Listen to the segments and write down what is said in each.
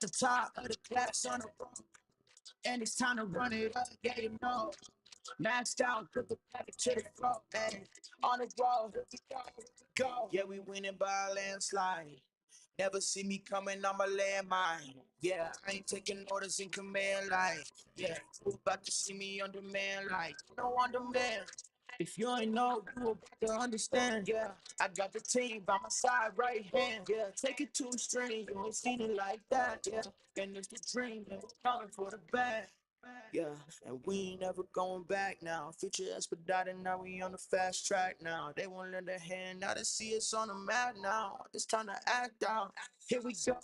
the top of the class on the road, and it's time to run it up. Yeah, you know, maxed out, put the package to the floor, man. On the road, here we go, here we go. Yeah, we winning by a landslide. Never see me coming on my landmine. Yeah, I ain't taking orders in command line. Yeah, you about to see me on demand like no on demand. If you ain't know, you about to understand. Yeah, I got the team by my side, right hand. Yeah, take it to a string. You ain't seen it like that. Yeah, and it's the dream, and we're coming for the bag. Yeah, and we ain't never going back now. Future expedited, now we on the fast track now. They won't lend a hand, now they see us on the map now. It's time to act out. Here we go,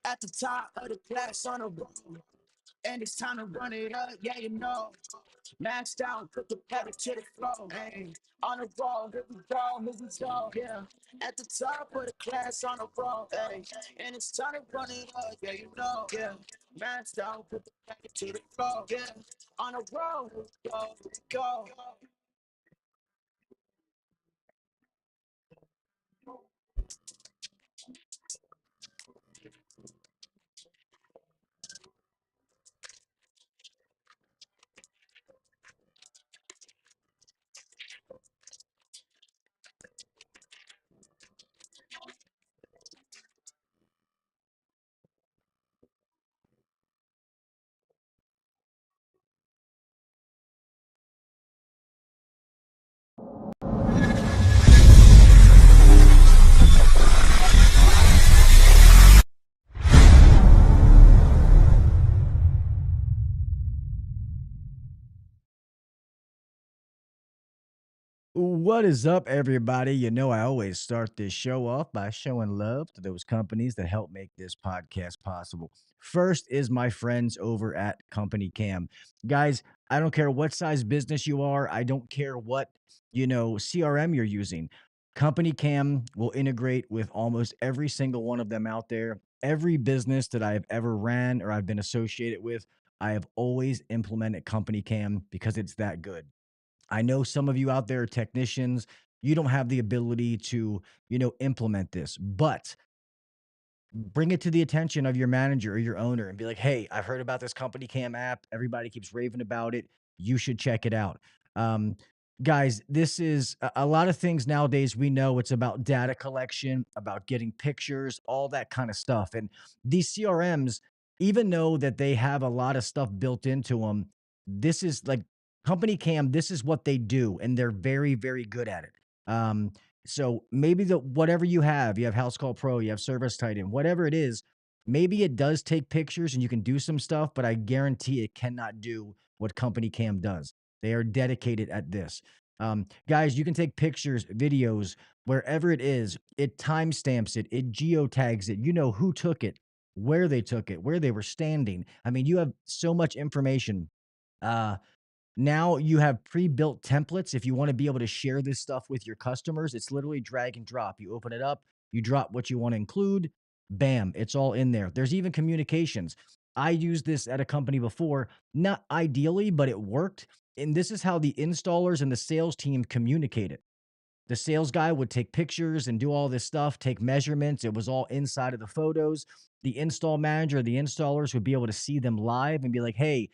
at the top of the class on the road. And it's time to run it up, yeah, you know. Maxed out, put the pedal to the floor. Hey, on the road, here we go, here we go, yeah. At the top of the class on the road, hey. And it's time to run it up, yeah, you know, yeah. Maxed out, put the pedal to the floor, yeah. On the road, here we go, here we go. What is up, everybody? You know, I always start this show off by showing love to those companies that help make this podcast possible. First is my friends over at Company Cam. Guys, I don't care what size business you are, I don't care what, CRM you're using. Company Cam will integrate with almost every single one of them out there. Every business that I've ever ran or I've been associated with, I have always implemented Company Cam because it's that good. I know some of you out there are technicians. You don't have the ability to, implement this, but bring it to the attention of your manager or your owner and be like, hey, I've heard about this Company Cam app. Everybody keeps raving about it. You should check it out. Um, Guys, this is a lot of things nowadays. We know it's about data collection, about getting pictures, all that kind of stuff. And these CRMs, even though that they have a lot of stuff built into them, this is like Company Cam, this is what they do. And they're very, very good at it. So maybe whatever you have House Call Pro, you have Service Titan, whatever it is, maybe it does take pictures and you can do some stuff, but I guarantee it cannot do what Company Cam does. They are dedicated at this. Guys, you can take pictures, videos, wherever it is. It timestamps it, it geotags it. You know who took it, where they were standing. I mean, you have so much information. Uh, Now you have pre-built templates. If you want to be able to share this stuff with your customers, it's literally drag and drop. You open it up, you drop what you want to include, bam, it's all in there. There's even communications. I used this at a company before, not ideally, but it worked. And this is how the installers and the sales team communicated. The sales guy would take pictures and do all this stuff, take measurements. It was all inside of the photos. The install manager, the installers would be able to see them live and be like, hey,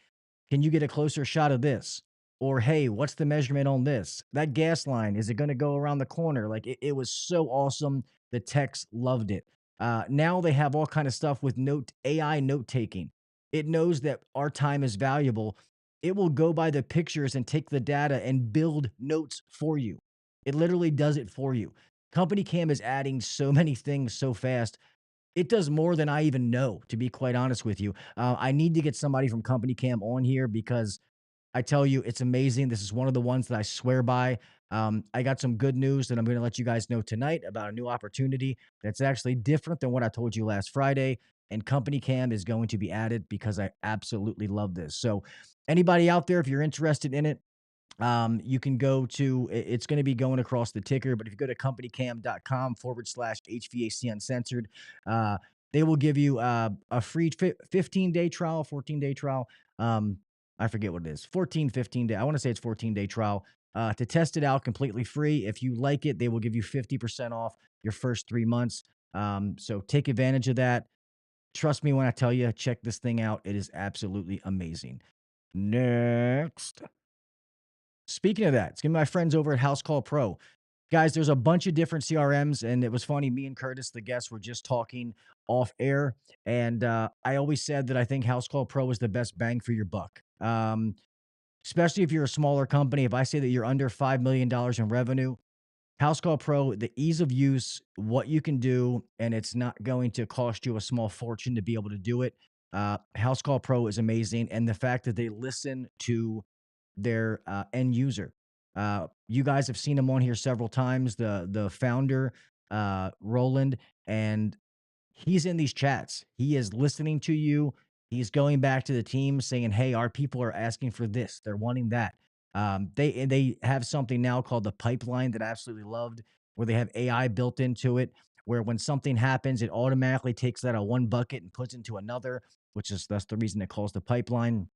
can you get a closer shot of this? Or, hey, what's the measurement on this? That gas line, is it going to go around the corner? Like it was so awesome. The techs loved it. Now they have all kind of stuff with AI note taking. It knows that our time is valuable. It will go by the pictures and take the data and build notes for you. It literally does it for you. Company Cam is adding so many things so fast. It does more than I even know, to be quite honest with you. I need to get somebody from Company Cam on here because I tell you, it's amazing. This is one of the ones that I swear by. I got some good news that I'm going to let you guys know tonight about a new opportunity that's actually different than what I told you last Friday. And Company Cam is going to be added because I absolutely love this. So, anybody out there, if you're interested in it, you can go to it's going to be going across the ticker, but if you go to companycam.com/HVAC Uncensored, uh, they will give you a free 15-day trial, 14-day trial. I forget what it is, 14, 15-day. I want to say it's 14-day trial to test it out completely free. If you like it, they will give you 50% off your first 3 months. So take advantage of that. Trust me when I tell you, check this thing out. It is absolutely amazing. Next. Speaking of that, it's going to be my friends over at HouseCall Pro. Guys, there's a bunch of different CRMs, and it was funny. Me and Curtis, the guest, were just talking off air, and I always said that I think HouseCall Pro is the best bang for your buck. Especially if you're a smaller company. If I say that you're under $5 million in revenue, HouseCall Pro, the ease of use, what you can do, and it's not going to cost you a small fortune to be able to do it. HouseCall Pro is amazing, and the fact that they listen to their end user. You guys have seen him on here several times. The founder, Roland, and he's in these chats. He is listening to you. He's going back to the team saying, "Hey, our people are asking for this. They're wanting that." They have something now called the pipeline that I absolutely loved, where they have AI built into it, where when something happens, it automatically takes that out of one bucket and puts into another, that's the reason it calls the pipeline.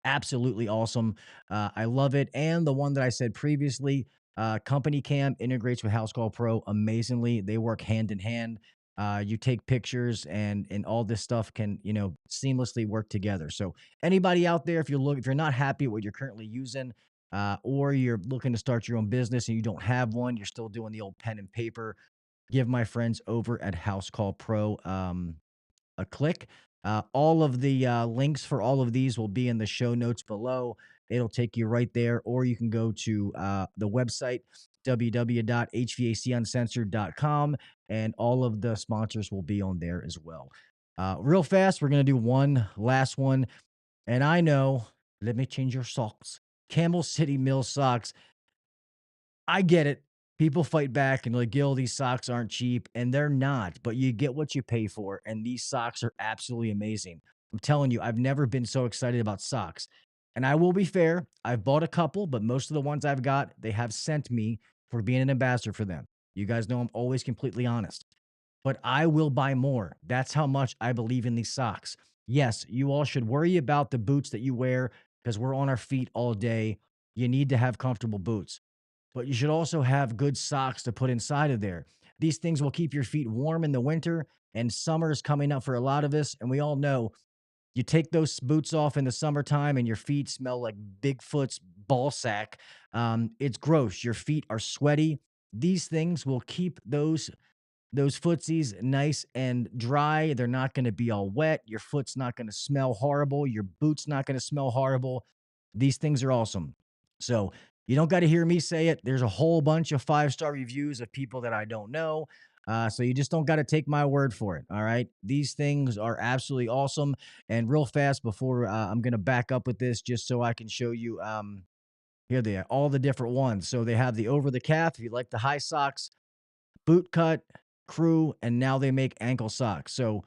Absolutely awesome. I love it. And the one that I said previously, CompanyCam integrates with HouseCall Pro amazingly. They work hand in hand. You take pictures and all this stuff can, seamlessly work together. So anybody out there, if you're not happy with what you're currently using, or you're looking to start your own business and you don't have one, you're still doing the old pen and paper, give my friends over at HouseCall Pro a click. All of the links for all of these will be in the show notes below. It'll take you right there, or you can go to the website, www.hvacuncensored.com, and all of the sponsors will be on there as well. Real fast, we're going to do one last one. And I know, let me change your socks. Camel City Mill socks. I get it. People fight back and like, Gil, these socks aren't cheap, and they're not, but you get what you pay for, and these socks are absolutely amazing. I'm telling you, I've never been so excited about socks. And I will be fair, I've bought a couple, but most of the ones I've got, they have sent me for being an ambassador for them. You guys know I'm always completely honest, but I will buy more. That's how much I believe in these socks. Yes, you all should worry about the boots that you wear because we're on our feet all day. You need to have comfortable boots, but you should also have good socks to put inside of there. These things will keep your feet warm in the winter, and summer is coming up for a lot of us. And we all know you take those boots off in the summertime and your feet smell like Bigfoot's ball sack. It's gross. Your feet are sweaty. These things will keep those footsies nice and dry. They're not going to be all wet. Your foot's not going to smell horrible. Your boot's not going to smell horrible. These things are awesome. So you don't got to hear me say it. There's a whole bunch of 5-star reviews of people that I don't know. So you just don't got to take my word for it. All right. These things are absolutely awesome. And real fast before I'm going to back up with this, just so I can show you, here they are, all the different ones. So they have the over the calf. If you like the high socks, boot cut, crew, and now they make ankle socks. So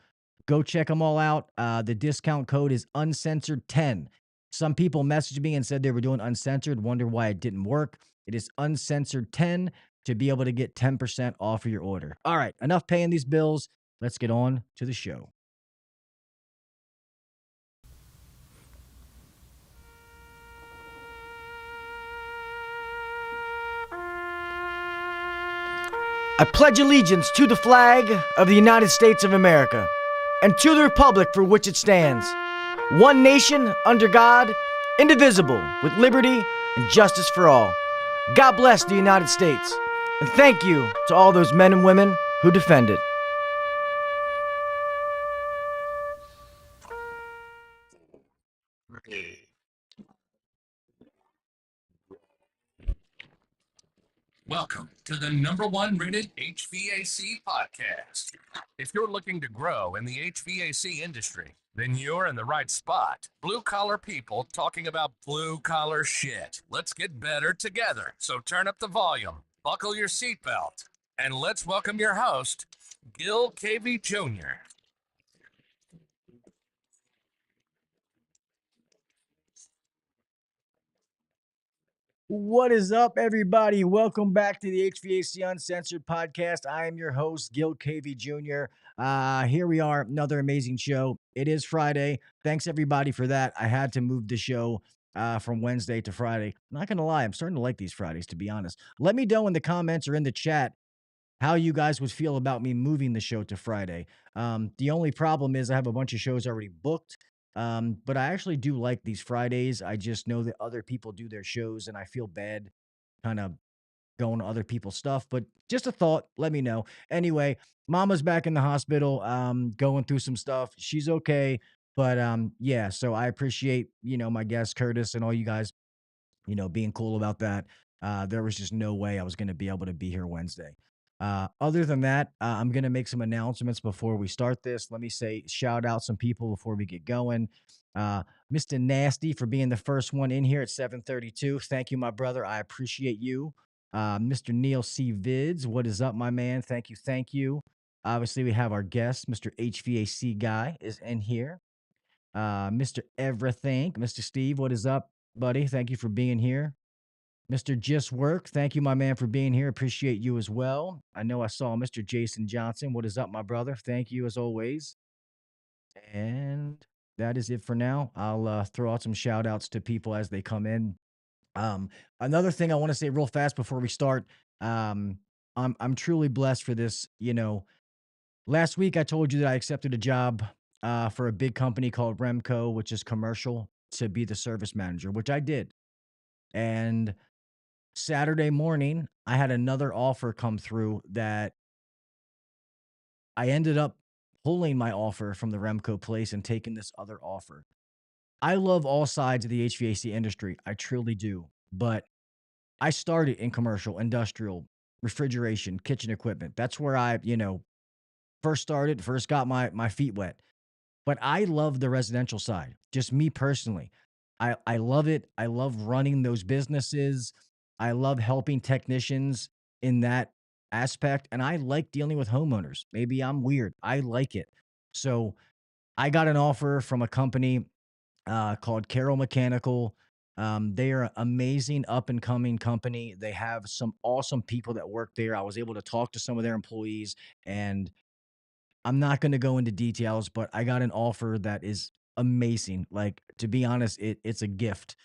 go check them all out. The discount code is uncensored10. Some people messaged me and said they were doing uncensored, wonder why it didn't work. It is uncensored10 to be able to get 10% off of your order. All right, enough paying these bills. Let's get on to the show. I pledge allegiance to the flag of the United States of America and to the republic for which it stands, one nation under God, indivisible, with liberty and justice for all. God bless the United States, and thank you to all those men and women who defend it. Welcome to the #1 rated HVAC podcast. If you're looking to grow in the HVAC industry, then you're in the right spot. Blue collar people talking about blue collar shit. Let's get better together. So turn up the volume, buckle your seatbelt, and let's welcome your host, Gil Cavey Jr. What is up, everybody? Welcome back to the HVAC Uncensored Podcast. I am your host, Gil Cavey Jr. Here we are, another amazing show. It is Friday. Thanks, everybody, for that. I had to move the show from Wednesday to Friday. Not going to lie, I'm starting to like these Fridays, to be honest. Let me know in the comments or in the chat, how you guys would feel about me moving the show to Friday. The only problem is I have a bunch of shows already booked. But I actually do like these Fridays. I just know that other people do their shows and I feel bad kind of going to other people's stuff, but just a thought, let me know. Anyway, mama's back in the hospital, going through some stuff. She's okay. But yeah, so I appreciate, my guest Curtis and all you guys, being cool about that. There was just no way I was going to be able to be here Wednesday. Other than that, I'm going to make some announcements before we start this. Let me say, shout out some people before we get going. Uh, Mr. Nasty for being the first one in here at 7:32. Thank you, my brother. I appreciate you. Mr. Neil C. Vids, what is up, my man? Thank you. Thank you. Obviously, we have our guest, Mr. HVAC Guy, is in here. Mr. Everything, Mr. Steve, what is up, buddy? Thank you for being here. Mr. Just Work, thank you, my man, for being here. Appreciate you as well. I know I saw Mr. Jason Johnson. What is up, my brother? Thank you as always. And that is it for now. I'll throw out some shout outs to people as they come in. Um, Another thing I want to say real fast before we start. Um, I'm truly blessed for this. Last week I told you that I accepted a job for a big company called Remco, which is commercial, to be the service manager, which I did. And Saturday morning, I had another offer come through that I ended up pulling my offer from the Remco place and taking this other offer. I love all sides of the HVAC industry. I truly do. But I started in commercial, industrial, refrigeration, kitchen equipment. That's where I, first started, first got my feet wet. But I love the residential side, just me personally. I love it. I love running those businesses. I love helping technicians in that aspect. And I like dealing with homeowners. Maybe I'm weird. I like it. So I got an offer from a company called Carroll Mechanical. They are an amazing up and coming company. They have some awesome people that work there. I was able to talk to some of their employees, and I'm not going to go into details, but I got an offer that is amazing. Like, to be honest, it's a gift.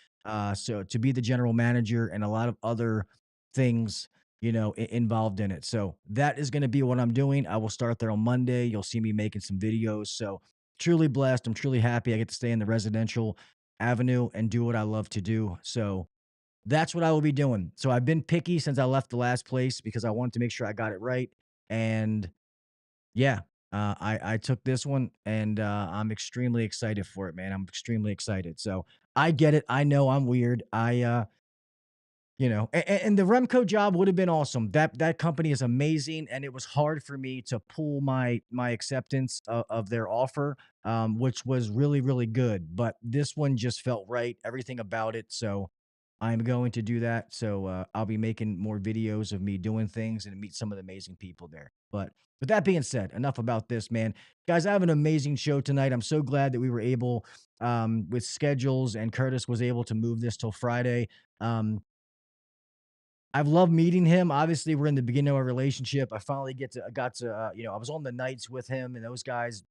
So to be the general manager and a lot of other things, involved in it. So that is going to be what I'm doing. I will start there on Monday. You'll see me making some videos. So truly blessed. I'm truly happy. I get to stay in the residential avenue and do what I love to do. So that's what I will be doing. So I've been picky since I left the last place because I wanted to make sure I got it right. And yeah, I took this one, and I'm extremely excited for it, man. I'm extremely excited. So I get it. I know I'm weird. And the Remco job would have been awesome. That company is amazing, and it was hard for me to pull my acceptance of their offer, which was really really good. But this one just felt right. Everything about it. So I'm going to do that. So I'll be making more videos of me doing things and meet some of the amazing people there. But with that being said, enough about this, man. Guys, I have an amazing show tonight. I'm so glad that we were able, with schedules, and Curtis was able to move this till Friday. I've loved meeting him. Obviously, we're in the beginning of a relationship. I finally got to, I was on the nights with him and those guys.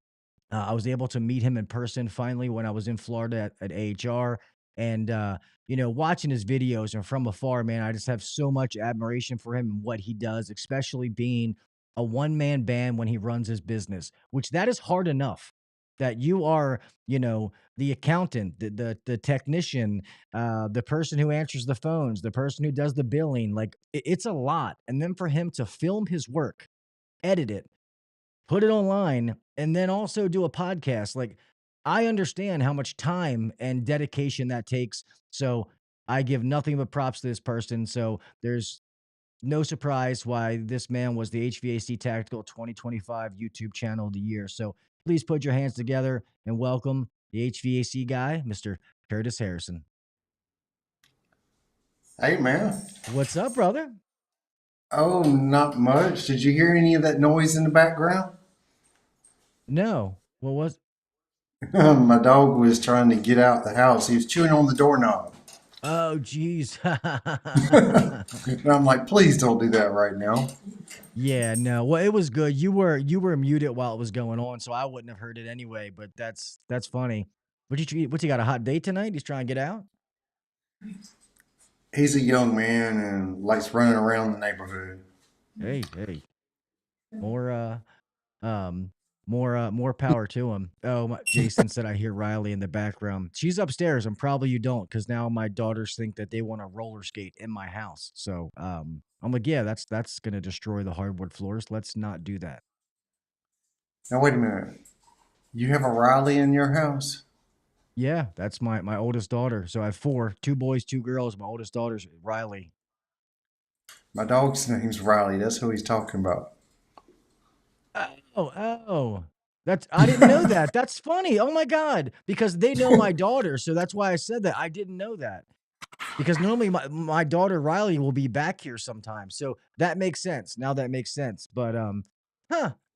I was able to meet him in person finally when I was in Florida at AHR. And, watching his videos and from afar, man, I just have so much admiration for him and what he does, especially being a one-man band when he runs his business, which that is hard enough. That you are, the accountant, the technician, the person who answers the phones, the person who does the billing. Like, it's a lot. And then for him to film his work, edit it, put it online, and then also do a podcast. Like, I understand how much time and dedication that takes. So I give nothing but props to this person. So there's no surprise why this man was the HVAC Tactical 2025 YouTube Channel of the Year. So please put your hands together and welcome the HVAC guy, Mr. Curtis Harrison. Hey, man. What's up, brother? Oh, not much. Did you hear any of that noise in the background? No. What was? My dog was trying to get out the house. He was chewing on the doorknob. Oh, geez. And I'm like, please don't do that right now. Yeah, no. Well, it was good. You were muted while it was going on, so I wouldn't have heard it anyway. But that's funny. What you got, a hot date tonight? He's trying to get out. He's a young man and likes running around the neighborhood. Hey, hey. More um more power to him. Oh, Jason said I hear Riley in the background. She's upstairs, and probably you don't, because now my daughters think that they want to roller skate in my house. So I'm like, yeah, that's gonna destroy the hardwood floors. Let's not do that. Now, wait a minute. You have a Riley in your house? Yeah, that's my oldest daughter. So I have four, two boys, two girls. My oldest daughter's Riley. My dog's name's Riley. That's who he's talking about. Oh. I didn't know that. That's funny. Oh my God. Because they know my daughter. So that's why I said that. I didn't know that. Because normally my daughter Riley will be back here sometime. So that makes sense. Now that makes sense. But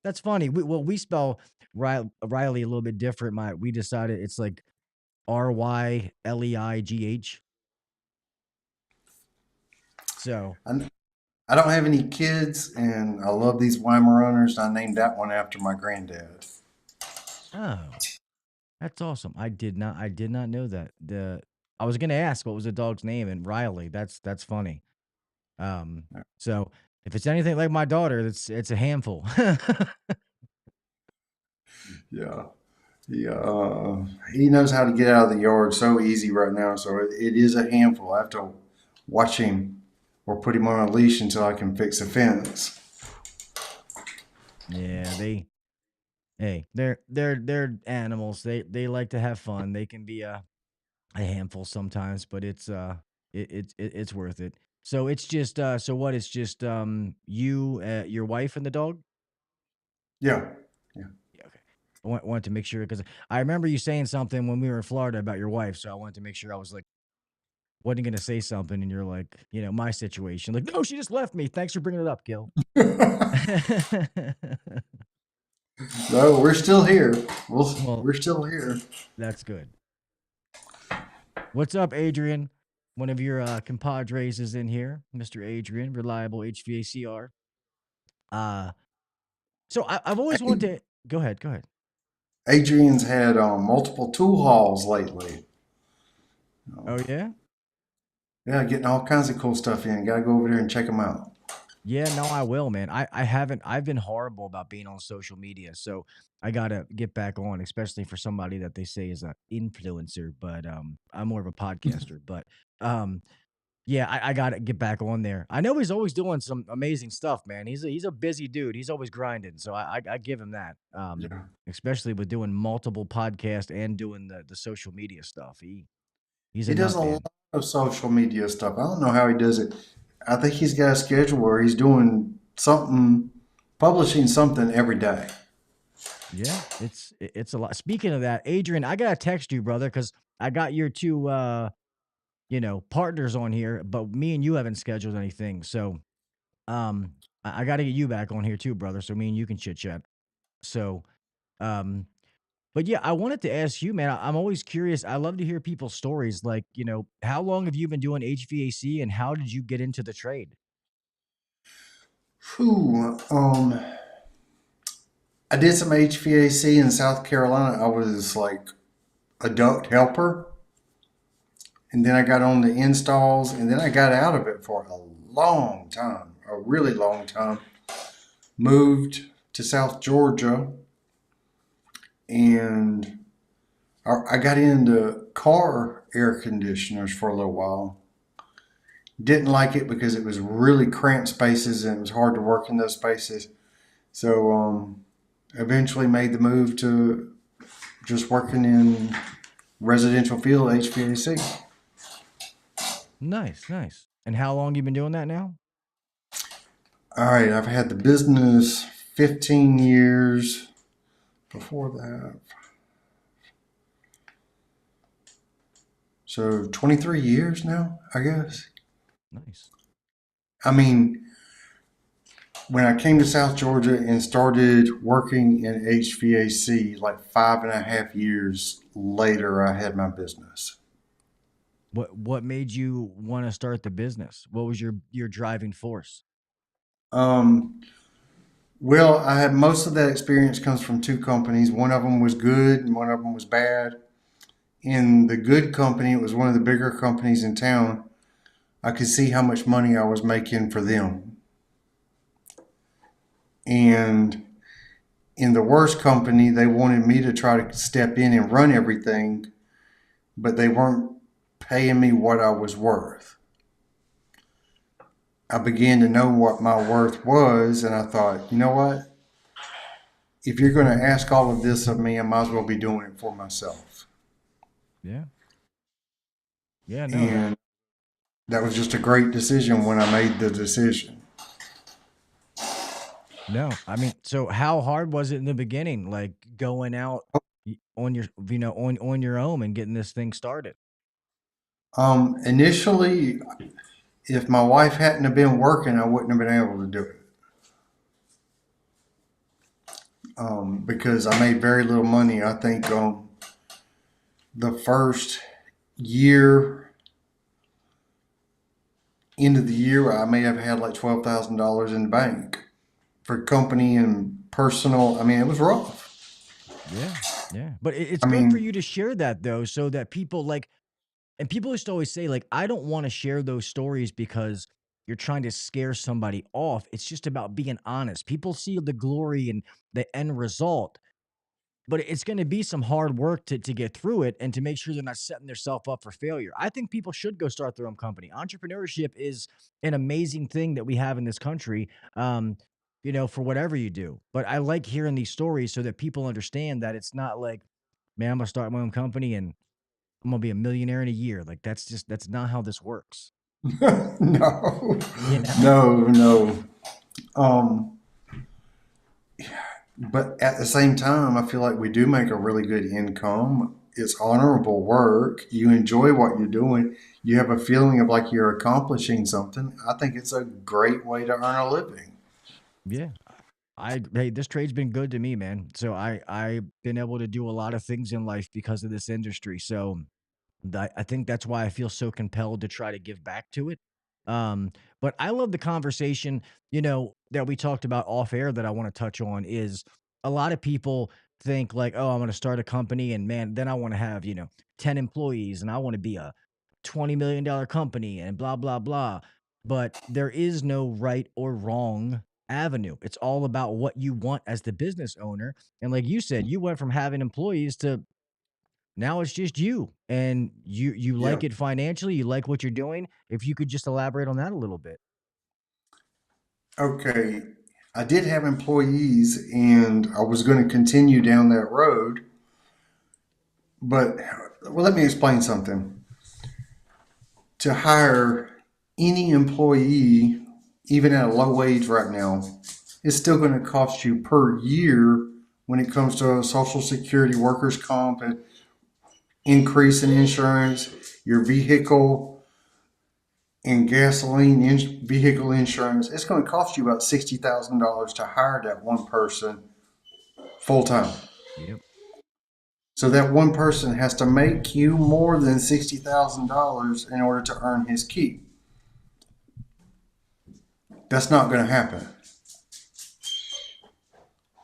that's funny. We spell Riley a little bit different. We decided it's like Ryleigh. So I don't have any kids, and I love these Weimaraners. I named that one after my granddad. oh, that's awesome. I did not know that. I was gonna ask what was the dog's name, and Riley. That's funny. So if it's anything like my daughter, it's a handful. Yeah. He knows how to get out of the yard so easy right now. So it is a handful. I have to watch him or put him on a leash until I can fix a fence. Yeah, they're animals. They like to have fun. They can be a handful sometimes, but it's worth it. So it's just so what? It's just you, your wife, and the dog. Yeah. Yeah. Yeah, okay. Wanted to make sure, because I remember you saying something when we were in Florida about your wife, so I wanted to make sure I was like wasn't gonna say something, and you're like, my situation, like, no, she just left me. Thanks for bringing it up, Gil. No, we're still here. Well, We're still here. that's good. What's up, Adrian? One of your compadres is in here, Mr. Adrian, reliable HVACR. Uh, so I've always wanted to go ahead. Go ahead. Adrian's had multiple tool hauls lately. Oh yeah. Yeah, getting all kinds of cool stuff in. Got to go over there and check them out. Yeah, no, I will, man. I haven't. I've been horrible about being on social media, so I gotta get back on, especially for somebody that they say is an influencer. But I'm more of a podcaster. But um, yeah, I gotta get back on there. I know he's always doing some amazing stuff, man. He's a busy dude. He's always grinding, so I give him that. Yeah. Especially with doing multiple podcasts and doing the social media stuff. He's a He does nut, a lot man. of social media stuff. I don't know how he does it. I think he's got a schedule where he's doing something, publishing something every day. Yeah, it's a lot. Speaking of that, Adrian, I gotta text you, brother, because I got your two partners on here, but me and you haven't scheduled anything. So I gotta get you back on here too, brother. So me and you can chit chat. So um but yeah, I wanted to ask you, man. I'm always curious. I love to hear people's stories. Like, how long have you been doing HVAC, and how did you get into the trade? Whew, I did some HVAC in South Carolina. I was like a duct helper. And then I got on the installs, and then I got out of it for a long time, a really long time. Moved to South Georgia, and I got into car air conditioners for a little while. Didn't like it because it was really cramped spaces and it was hard to work in those spaces. So eventually made the move to just working in residential field HVAC. Nice. And how long you been doing that now? All right, I've had the business 15 years. Before that, so 23 years now, I guess. Nice. I mean, when I came to South Georgia and started working in HVAC, like 5.5 years later, I had my business. What made you want to start the business? What was your driving force? Um, well, I had most of that experience comes from two companies. One of them was good and one of them was bad. In the good company, it was one of the bigger companies in town. I could see how much money I was making for them. And in the worst company, they wanted me to try to step in and run everything, but they weren't paying me what I was worth. I began to know what my worth was, and I thought, you know what? If you're going to ask all of this of me, I might as well be doing it for myself. Yeah. Yeah, no, And that was just a great decision when I made the decision. no. I mean, so how hard was it in the beginning, like going out on your, on your own and getting this thing started? Initially, if my wife hadn't have been working, I wouldn't have been able to do it. Because I made very little money. I think the first year, end of the year, I may have had like $12,000 in the bank for company and personal. I mean, it was rough. Yeah, yeah. But it's I good for mean, you to share that though, so that people like, and people used to always say like, I don't want to share those stories because you're trying to scare somebody off. It's just about being honest. People see the glory and the end result, but it's going to be some hard work to get through it and to make sure they're not setting themselves up for failure. I think people should go start their own company. Entrepreneurship is an amazing thing that we have in this country. For whatever you do. But I like hearing these stories so that people understand that it's not like, man, I'm gonna start my own company and I'm gonna be a millionaire in a year. Like that's not how this works. no, You know? no. Um, but at the same time, I feel like we do make a really good income. It's honorable work. You enjoy what you're doing. You have a feeling of like you're accomplishing something. I think it's a great way to earn a living. Yeah. Hey, this trade's been good to me, man. So I've been able to do a lot of things in life because of this industry. So I think that's why I feel so compelled to try to give back to it. But I love the conversation, that we talked about off air that I want to touch on is a lot of people think like, oh, I'm going to start a company and man, then I want to have, 10 employees and I want to be a $20 million company and blah, blah, blah. But there is no right or wrong avenue. It's all about what you want as the business owner. And like you said, you went from having employees to now it's just you and you Yeah. like it financially, you like what you're doing. If you could just elaborate on that a little bit. Okay. I did have employees and I was going to continue down that road. But, well, let me explain something. To hire any employee, even at a low wage right now, it's still going to cost you per year when it comes to Social Security, workers' comp, and increase in insurance, your vehicle and gasoline vehicle insurance. It's going to cost you about $60,000 to hire that one person full time. Yep. So that one person has to make you more than $60,000 in order to earn his keep. That's not going to happen.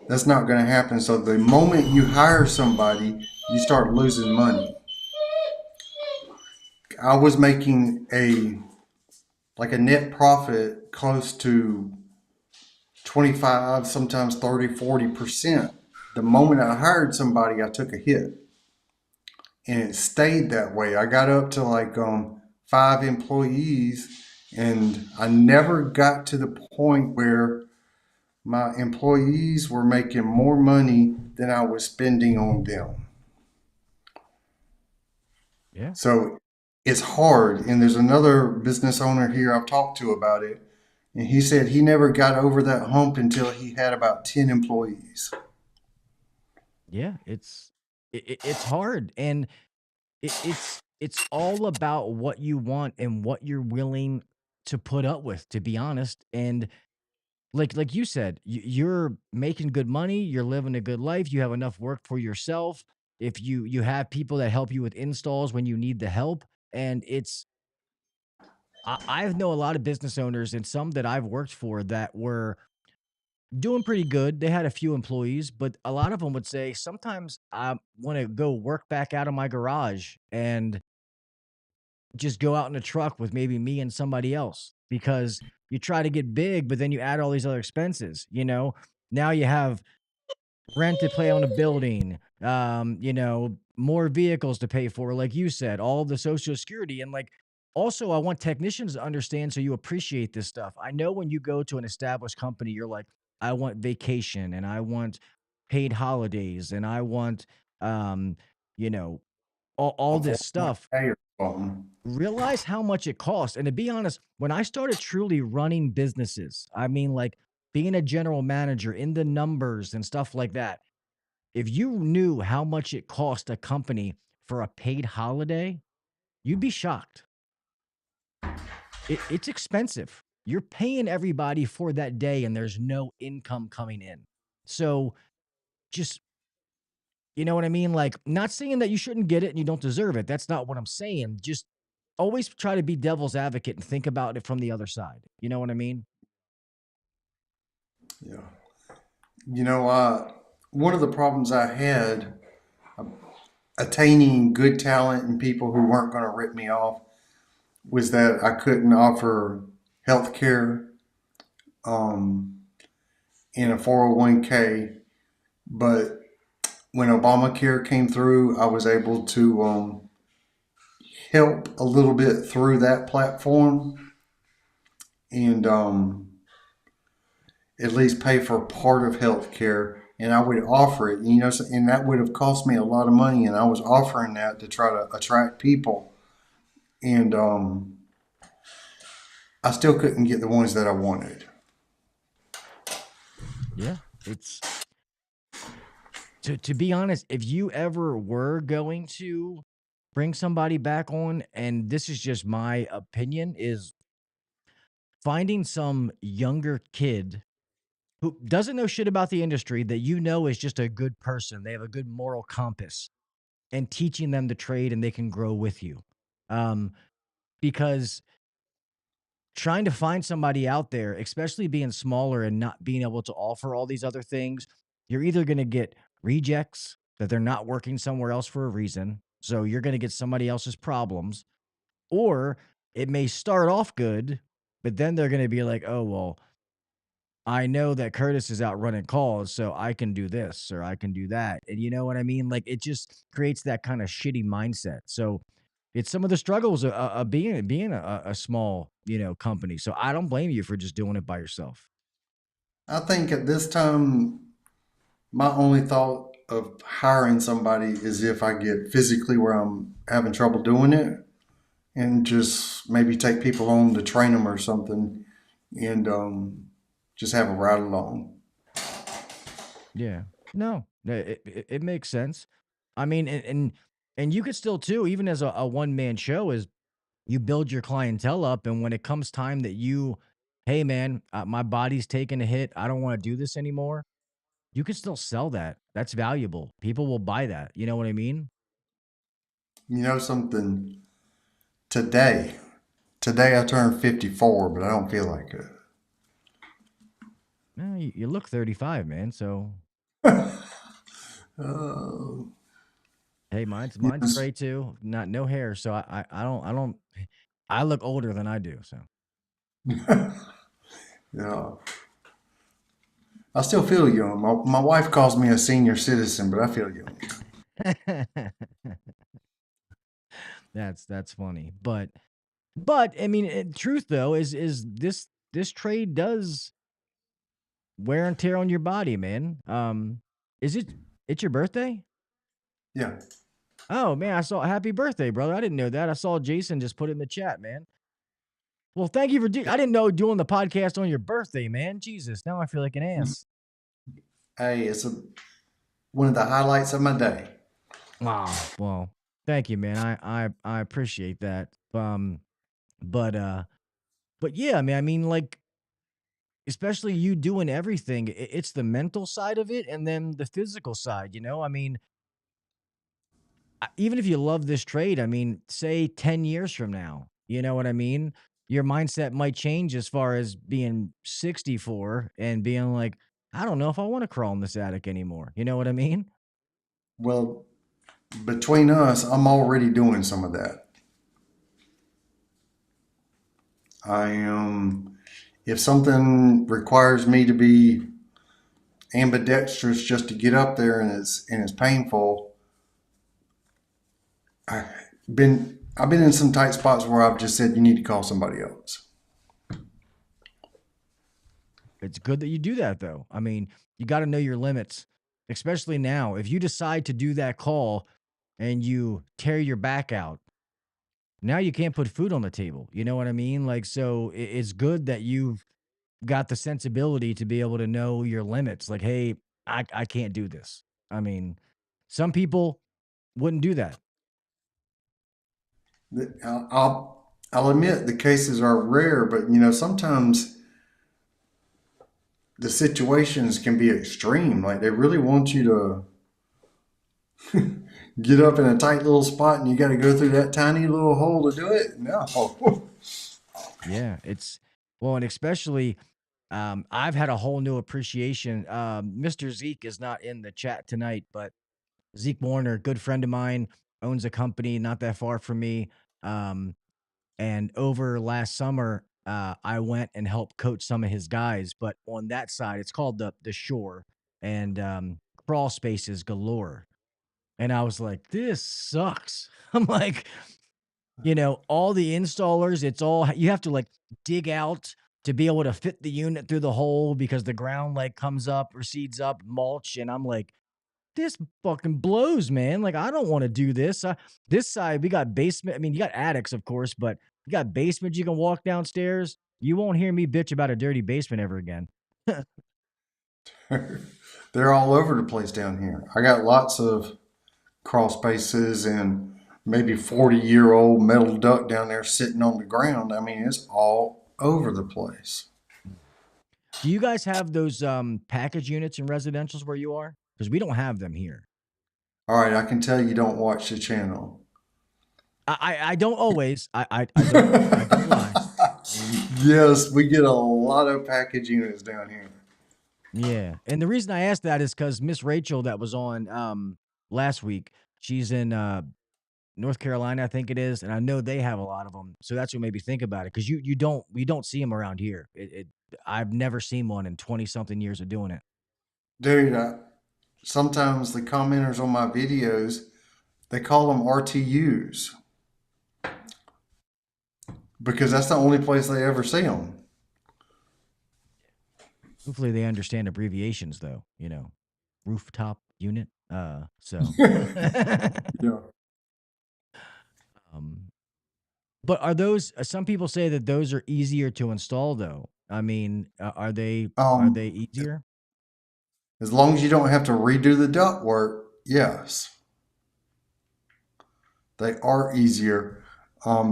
That's not going to happen. So the moment you hire somebody, you start losing money. I was making a net profit close to 25, sometimes 30, 40%. The moment I hired somebody, I took a hit. And it stayed that way. I got up to like 5 employees, and I never got to the point where my employees were making more money than I was spending on them. Yeah. So it's hard. And there's another business owner here I've talked to about it. And he said he never got over that hump until he had about 10 employees. Yeah. It's hard. And it's all about what you want and what you're willing to put up with, to be honest. And like you said, you're making good money, you're living a good life, you have enough work for yourself. If you have people that help you with installs when you need the help, and I know a lot of business owners and some that I've worked for that were doing pretty good. They had a few employees, but a lot of them would say, sometimes I want to go work back out of my garage and just go out in a truck with maybe me and somebody else because you try to get big, but then you add all these other expenses, now you have rent to pay on a building, more vehicles to pay for, like you said, all the social security. And like, also, I want technicians to understand so you appreciate this stuff. I know when you go to an established company, you're like, I want vacation and I want paid holidays and I want, um, you know, all A this stuff. 401k or something. Realize how much it costs. And to be honest, when I started truly running businesses, I mean, like being a general manager in the numbers and stuff like that, if you knew how much it cost a company for a paid holiday, you'd be shocked. It's expensive. You're paying everybody for that day and there's no income coming in. So just, you know what I mean? Like, not saying that you shouldn't get it and you don't deserve it. That's not what I'm saying. Just always try to be devil's advocate and think about it from the other side. You know what I mean? Yeah. One of the problems I had attaining good talent and people who weren't going to rip me off was that I couldn't offer health care in a 401k. But when Obamacare came through, I was able to help a little bit through that platform and at least pay for part of health care. And I would offer it, and that would have cost me a lot of money. And I was offering that to try to attract people. And I still couldn't get the ones that I wanted. Yeah. It's to be honest, if you ever were going to bring somebody back on, and this is just my opinion, is finding some younger kid who doesn't know shit about the industry that is just a good person. They have a good moral compass, and teaching them the trade and they can grow with you. Because trying to find somebody out there, especially being smaller and not being able to offer all these other things, you're either going to get rejects that they're not working somewhere else for a reason. So you're going to get somebody else's problems, or it may start off good, but then they're going to be like, oh, well, I know that Curtis is out running calls, so I can do this or I can do that. And you know what I mean? Like, it just creates that kind of shitty mindset. So it's some of the struggles of being a small, company. So I don't blame you for just doing it by yourself. I think at this time, my only thought of hiring somebody is if I get physically where I'm having trouble doing it, and just maybe take people on to train them or something, and just have a ride along. Yeah. No, it makes sense. I mean, and you could still too, even as a one man show, is you build your clientele up, and when it comes time that hey man, my body's taking a hit, I don't want to do this anymore. You can still sell that. That's valuable. People will buy that. You know what I mean? You know something? Today I turned 54, but I don't feel like it. You look 35, man. So hey, mine's Yes. gray too. No hair, so I look older than I do. So Yeah. I still feel young. My wife calls me a senior citizen, but I feel young. that's funny, but I mean, truth though is this trade does wear and tear on your body, man. Is it's your birthday? Yeah. Oh man, I saw happy birthday, brother. I didn't know that. I saw Jason just put it in the chat, man. Well, thank you for I didn't know doing the podcast on your birthday, man. Jesus, now I feel like an ass. Hey, it's one of the highlights of my day. Wow. Well, thank you, man. I appreciate that. But yeah, man. I mean, like, especially you doing everything. It's the mental side of it, and then the physical side. I mean, even if you love this trade, I mean, say 10 years from now, you know what I mean? Your mindset might change as far as being 64 and being like, I don't know if I want to crawl in this attic anymore. You know what I mean? Well, between us, I'm already doing some of that. I am if something requires me to be ambidextrous just to get up there and it's painful, I've been in some tight spots where I've just said you need to call somebody else. It's good that you do that, though. I mean, you got to know your limits, especially now. If you decide to do that call and you tear your back out, now you can't put food on the table. You know what I mean? Like, so it's good that you've got the sensibility to be able to know your limits. Like, hey, I can't do this. I mean, some people wouldn't do that. I'll admit the cases are rare, but sometimes the situations can be extreme. Like they really want you to get up in a tight little spot and you got to go through that tiny little hole to do it. No. Yeah, and especially I've had a whole new appreciation. Mr. Zeke is not in the chat tonight, but Zeke Warner, good friend of mine, owns a company not that far from me. And over last summer, I went and helped coach some of his guys. But on that side, it's called the Shore, and crawl spaces galore. And I was like, this sucks. I'm like, all the installers, it's all you have to like dig out to be able to fit the unit through the hole because the ground like comes up, recedes up, mulch. And I'm like, this fucking blows, man. Like, I don't want to do this. This side, we got basement. I mean, you got attics, of course, but you got basement. You can walk downstairs. You won't hear me bitch about a dirty basement ever again. They're all over the place down here. I got lots of crawl spaces and maybe 40-year-old metal duct down there sitting on the ground. I mean, it's all over the place. Do you guys have those package units in residentials where you are? Because we don't have them here. All right, I can tell you don't watch the channel. I don't always. I don't lie. Yes, we get a lot of package units down here. Yeah, and the reason I asked that is because Miss Rachel that was on last week, she's in North Carolina, I think it is, and I know they have a lot of them. So that's what made me think about it because we don't see them around here. I've never seen one in 20 something years of doing it. Dude, sometimes the commenters on my videos, they call them RTUs because that's the only place they ever see them. Hopefully they understand abbreviations though, rooftop unit. So Yeah. But are those some people say that those are easier to install though? I mean, are they easier? As long as you don't have to redo the duct work, yes. They are easier.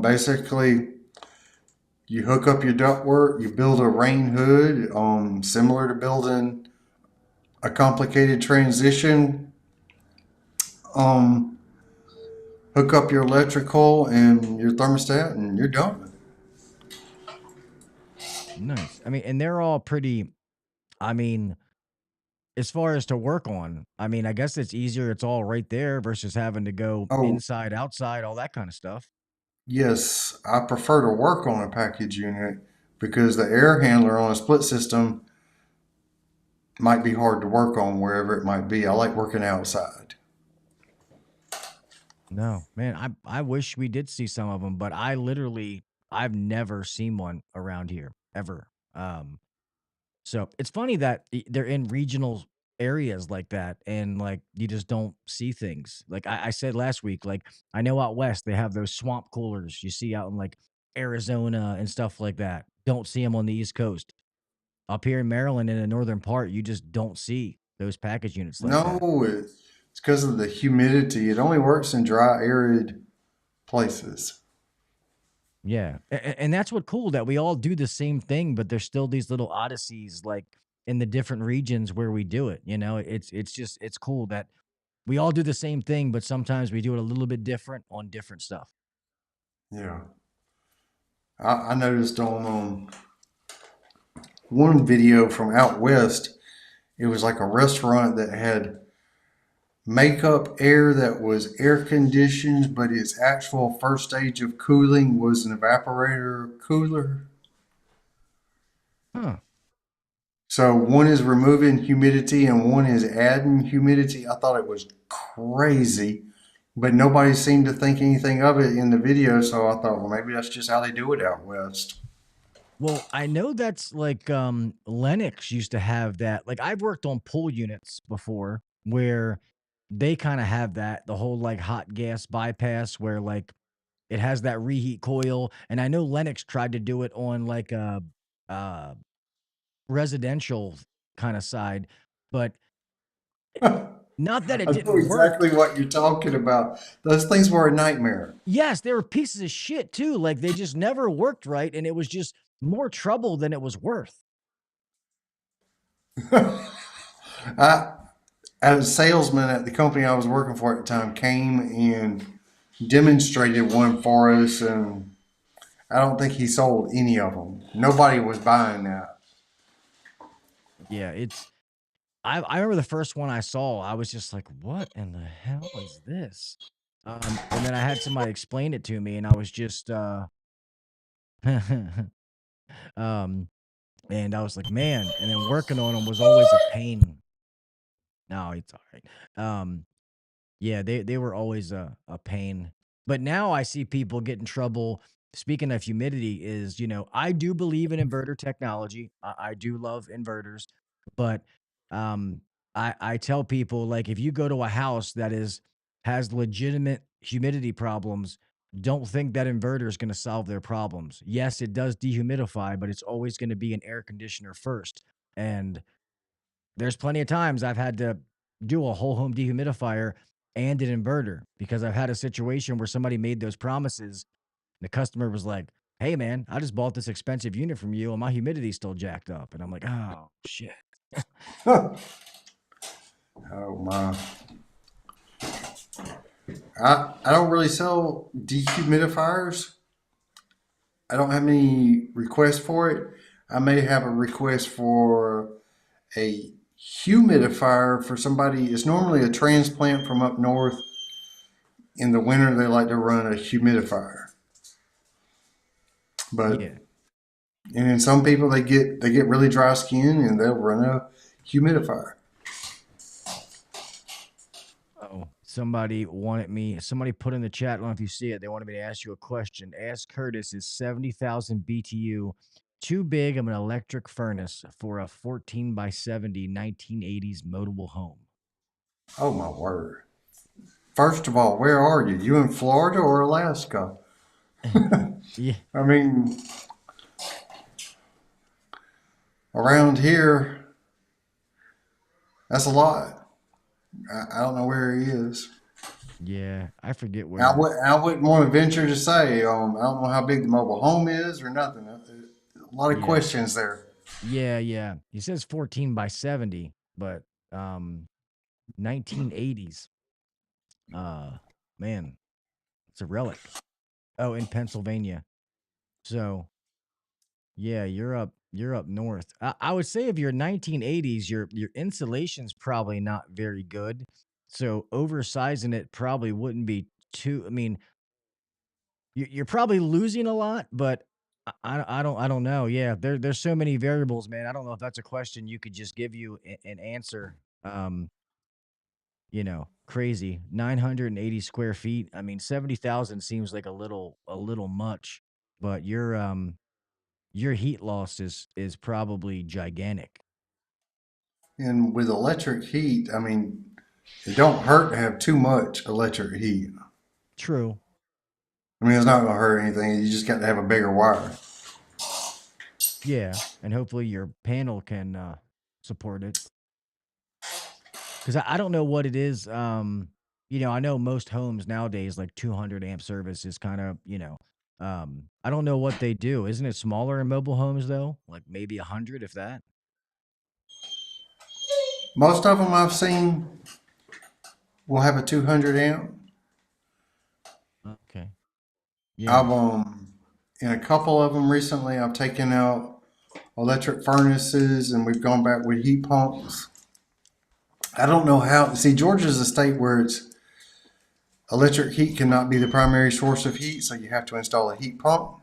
Basically, you hook up your ductwork, you build a rain hood, similar to building a complicated transition. Hook up your electrical and your thermostat, and you're done. Nice. I mean, and they're all pretty. I mean, as far as to work on, I mean, I guess it's easier. It's all right there versus having to go inside, outside, all that kind of stuff. Yes, I prefer to work on a package unit because the air handler on a split system might be hard to work on wherever it might be. I like working outside. No, man, I wish we did see some of them, but I've never seen one around here ever. So it's funny that they're in regional areas like that, and like you just don't see things. Like I said last week, like I know out west they have those swamp coolers you see out in like Arizona and stuff like that. Don't see them on the East Coast. Up here in Maryland in the northern part, you just don't see those package units like that. No, it's because of the humidity. It only works in dry, arid places. Yeah. And that's what cool that we all do the same thing, but there's still these little odysseys like in the different regions where we do it. It's cool that we all do the same thing, but sometimes we do it a little bit different on different stuff. Yeah. I noticed on one video from out west, it was like a restaurant that had makeup air that was air conditioned, but its actual first stage of cooling was an evaporator cooler. Huh. So one is removing humidity and one is adding humidity. I thought it was crazy, but nobody seemed to think anything of it in the video. So I thought, well, maybe that's just how they do it out west. Well, I know that's like Lennox used to have that. Like I've worked on pool units before where they kind of have that, the whole like hot gas bypass where like it has that reheat coil. And I know Lennox tried to do it on like a uh residential kind of side, but I not that it know didn't work. exactly what you're talking about. Those things were a nightmare. Yes, they were pieces of shit too. Like they just never worked right, and it was just more trouble than it was worth. I, as a salesman at the company I was working for at the time, came and demonstrated one for us, and I don't think he sold any of them. Nobody was buying that. Yeah, it's I remember the first one I saw, I was just like, "What in the hell is this?" And then I had somebody explain it to me, and I was just um, and I was like, "Man!" And then working on them was always a pain. No, it's all right. Yeah, they were always a pain. But now I see people get in trouble. Speaking of humidity, is I do believe in inverter technology. I do love inverters, but um, I tell people like if you go to a house that has legitimate humidity problems, don't think that inverter is going to solve their problems. Yes, it does dehumidify, but it's always going to be an air conditioner first. And there's plenty of times I've had to do a whole home dehumidifier and an inverter because I've had a situation where somebody made those promises. The customer was like, "Hey, man, I just bought this expensive unit from you and my humidity's still jacked up." And I'm like, "Oh, shit." Oh my! I don't really sell dehumidifiers. I don't have any requests for it. I may have a request for a humidifier for somebody. It's normally a transplant from up north. In the winter, they like to run a humidifier, but Yeah. and then some people they get really dry skin and they'll run a humidifier. Oh, somebody put in the chat, I don't know if you see it, they wanted me to ask you a question. Ask Curtis, is 70,000 BTU too big of an electric furnace for a 14 by 70 1980s modable home? Oh my word! First of all, where are you? You in Florida or Alaska? Yeah. I mean, around here, that's a lot. I don't know where he is. Yeah, I forget I, where. would, I wouldn't want to venture to say. I don't know how big the mobile home is or nothing. A lot of Yeah. questions there. Yeah, yeah. He says 14 by 70, but 1980s. Uh Man, it's a relic. Oh, in Pennsylvania. So, yeah, you're up north. I would say if you're 1980s, your insulation's probably not very good. So, oversizing it probably wouldn't be too, I mean, you're probably losing a lot, but I don't know. Yeah, there's so many variables, man. I don't know if that's a question you could just give you an answer. Crazy. 980 square feet. I mean, 70,000 seems like a little much, but your heat loss is probably gigantic. And with electric heat, I mean, it don't hurt to have too much electric heat. True. I mean, it's not going to hurt anything. You just got to have a bigger wire. Yeah, and hopefully your panel can support it. Because I don't know what it is. I know most homes nowadays, like 200 amp service is kind of, I don't know what they do. Isn't it smaller in mobile homes though? Like maybe 100, if that. Most of them I've seen will have a 200 amp. Okay. Yeah. I've in a couple of them recently, I've taken out electric furnaces and we've gone back with heat pumps. I don't know how. See, Georgia's a state where it's electric heat cannot be the primary source of heat, so you have to install a heat pump.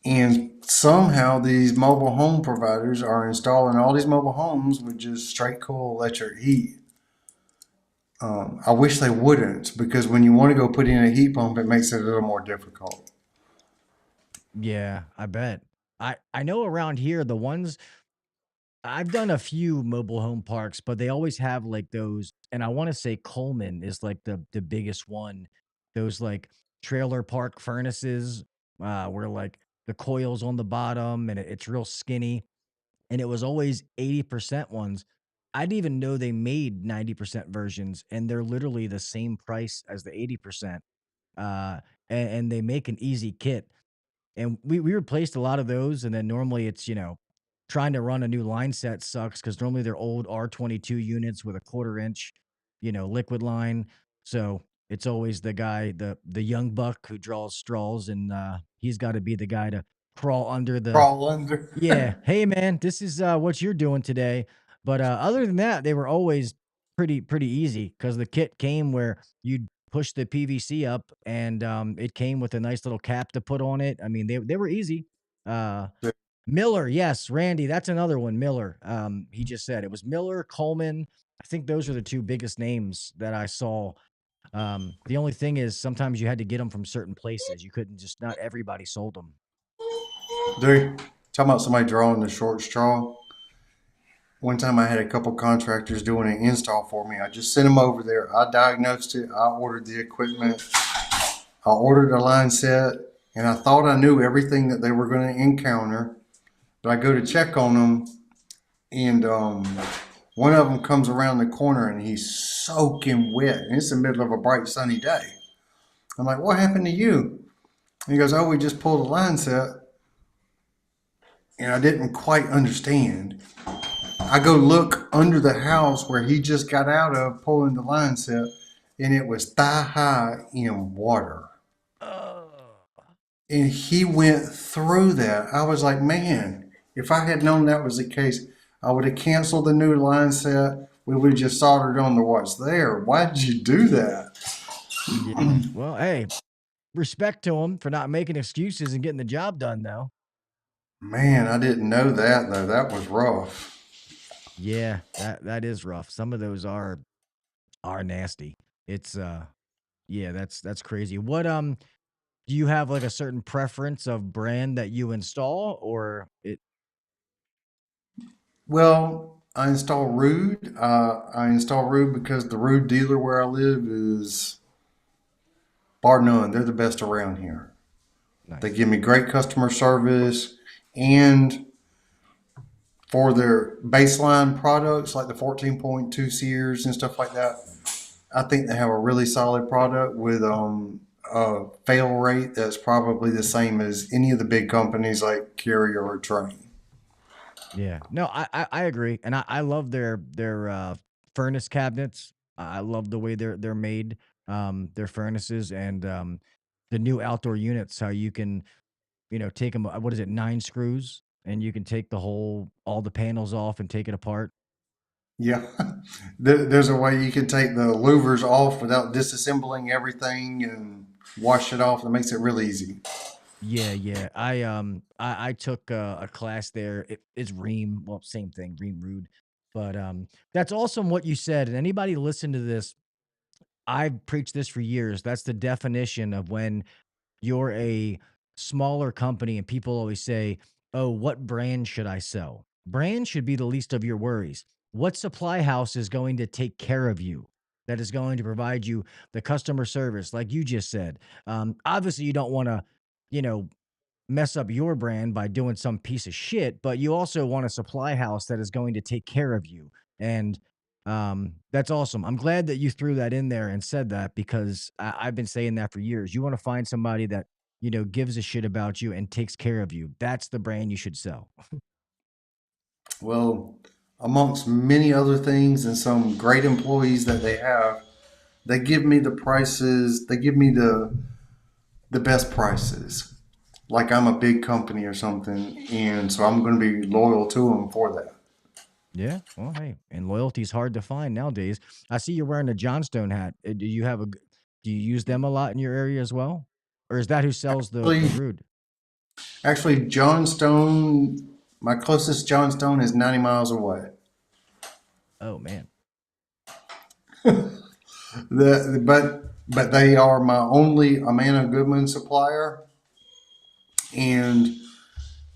And somehow these mobile home providers are installing all these mobile homes with just straight cool electric heat. I wish they wouldn't, because when you want to go put in a heat pump, it makes it a little more difficult. Yeah, I bet. I know around here the ones I've done a few mobile home parks, but they always have like those, and I want to say Coleman is like the biggest one. Those like trailer park furnaces, where like the coils on the bottom and it's real skinny, and it was always 80% ones. I didn't even know they made 90% versions, and they're literally the same price as the 80%. Uh, and they make an easy kit. And we replaced a lot of those, and then normally it's, trying to run a new line set sucks because normally they're old R22 units with a quarter inch, liquid line. So it's always the guy, the young buck who draws straws, and he's got to be the guy to crawl under the Crawl under. yeah. Hey man, this is what you're doing today. But other than that, they were always pretty easy because the kit came where you'd push the PVC up, and it came with a nice little cap to put on it. I mean, they were easy. Uh Miller, yes, Randy, that's another one. Miller. He just said it was Miller, Coleman. I think those are the two biggest names that I saw. The only thing is sometimes you had to get them from certain places. You couldn't just not everybody sold them. Dude, talking about somebody drawing the short straw. One time I had a couple contractors doing an install for me. I just sent them over there. I diagnosed it. I ordered the equipment. I ordered a line set, and I thought I knew everything that they were going to encounter. But I go to check on them, and one of them comes around the corner, and he's soaking wet. And it's the middle of a bright, sunny day. I'm like, what happened to you? And he goes, oh, we just pulled a line set. And I didn't quite understand. I go look under the house where he just got out of pulling the line set, and it was thigh high in water. And he went through that. I was like, man, if I had known that was the case, I would have canceled the new line set. We would have just soldered on to what's there. Why did you do that? Yeah. Well, hey, respect to him for not making excuses and getting the job done, though. Man, I didn't know that, though. That was rough. Yeah, that is rough. Some of those are nasty. It's yeah, that's crazy. What do you have like a certain preference of brand that you install, or it? Well, I install Rude. I install Rude because the Rude dealer where I live is bar none. They're the best around here. They Nice. give me great customer service, and for their baseline products like the 14.2 Sears and stuff like that, I think they have a really solid product with a fail rate that's probably the same as any of the big companies like Carrier or Train. Yeah. No, I agree, and I love their furnace cabinets. I love the way they're made. Their furnaces and the new outdoor units. How you can take them. What is it? 9 screws, and you can take all the panels off and take it apart. Yeah, there's a way you can take the louvers off without disassembling everything and wash it off. That makes it real easy. Yeah, yeah. I took a class there. It's Ream. Well, same thing, Ream Rude. But that's awesome what you said. And anybody listen to this, I've preached this for years. That's the definition of when you're a smaller company and people always say, "Oh, what brand should I sell?" Brand should be the least of your worries. What supply house is going to take care of you? That is going to provide you the customer service, like you just said. Obviously, you don't want to, you know, mess up your brand by doing some piece of shit, but you also want a supply house that is going to take care of you. And that's awesome. I'm glad that you threw that in there and said that because I've been saying that for years. You want to find somebody that, gives a shit about you and takes care of you. That's the brand you should sell. Well, amongst many other things and some great employees that they have, they give me the prices. They give me the best prices, like I'm a big company or something, and so I'm going to be loyal to them for that. Yeah. Well, hey, and loyalty is hard to find nowadays. I see you're wearing a Johnstone hat. Do you use them a lot in your area as well? Or is that who sells the Actually, Rude? Actually, Johnstone, my closest Johnstone is 90 miles away. Oh man. But they are my only Amana Goodman supplier, and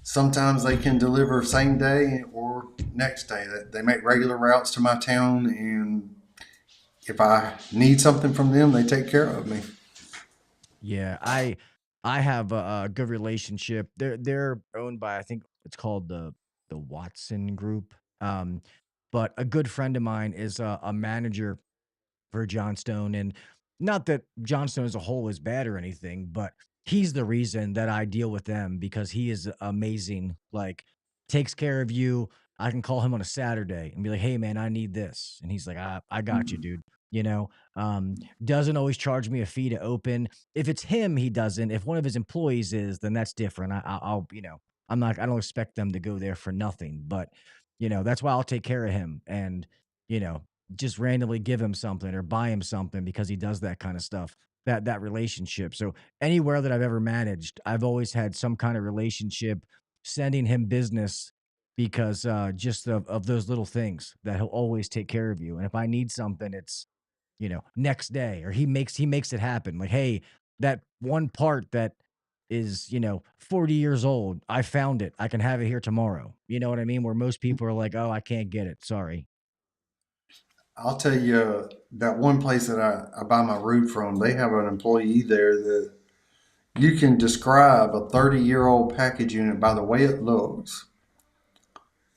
sometimes they can deliver same day or next day. They make regular routes to my town, and if I need something from them, they take care of me. Yeah, I have a good relationship. They're owned by, I think it's called the Watson Group. Um, but a good friend of mine is a manager for Johnstone. And not that Johnstone as a whole is bad or anything, but he's the reason that I deal with them because he is amazing. Like, takes care of you. I can call him on a Saturday and be like, hey, man, I need this. And he's like, I got you, dude. You know, doesn't always charge me a fee to open. If it's him, he doesn't. If one of his employees is, then that's different. I'll, I don't expect them to go there for nothing. But, that's why I'll take care of him. And, you know, just randomly give him something or buy him something because he does that kind of stuff. That relationship. So anywhere that I've ever managed, I've always had some kind of relationship sending him business because just of those little things that he'll always take care of you. And if I need something, it's next day or he makes it happen. Like, hey, that one part that is 40 years old, I found it. I can have it here tomorrow. You know what I mean? Where most people are like, oh, I can't get it. Sorry. I'll tell you that one place that I buy my root from, they have an employee there that you can describe a 30-year-old package unit by the way it looks,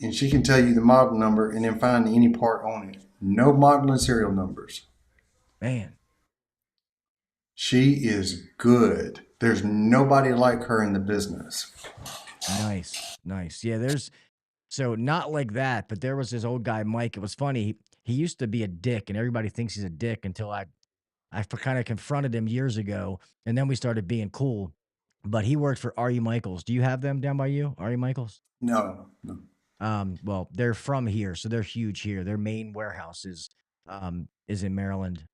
and she can tell you the model number and then find any part on it. No model and serial numbers. Man. She is good. There's nobody like her in the business. Nice, nice. Yeah, so not like that, but there was this old guy, Mike. It was funny. He used to be a dick, and everybody thinks he's a dick until I kind of confronted him years ago, and then we started being cool. But he worked for R.E. Michaels. Do you have them down by you, R.E. Michaels? No, no. Well, they're from here, so they're huge here. Their main warehouse is in Maryland.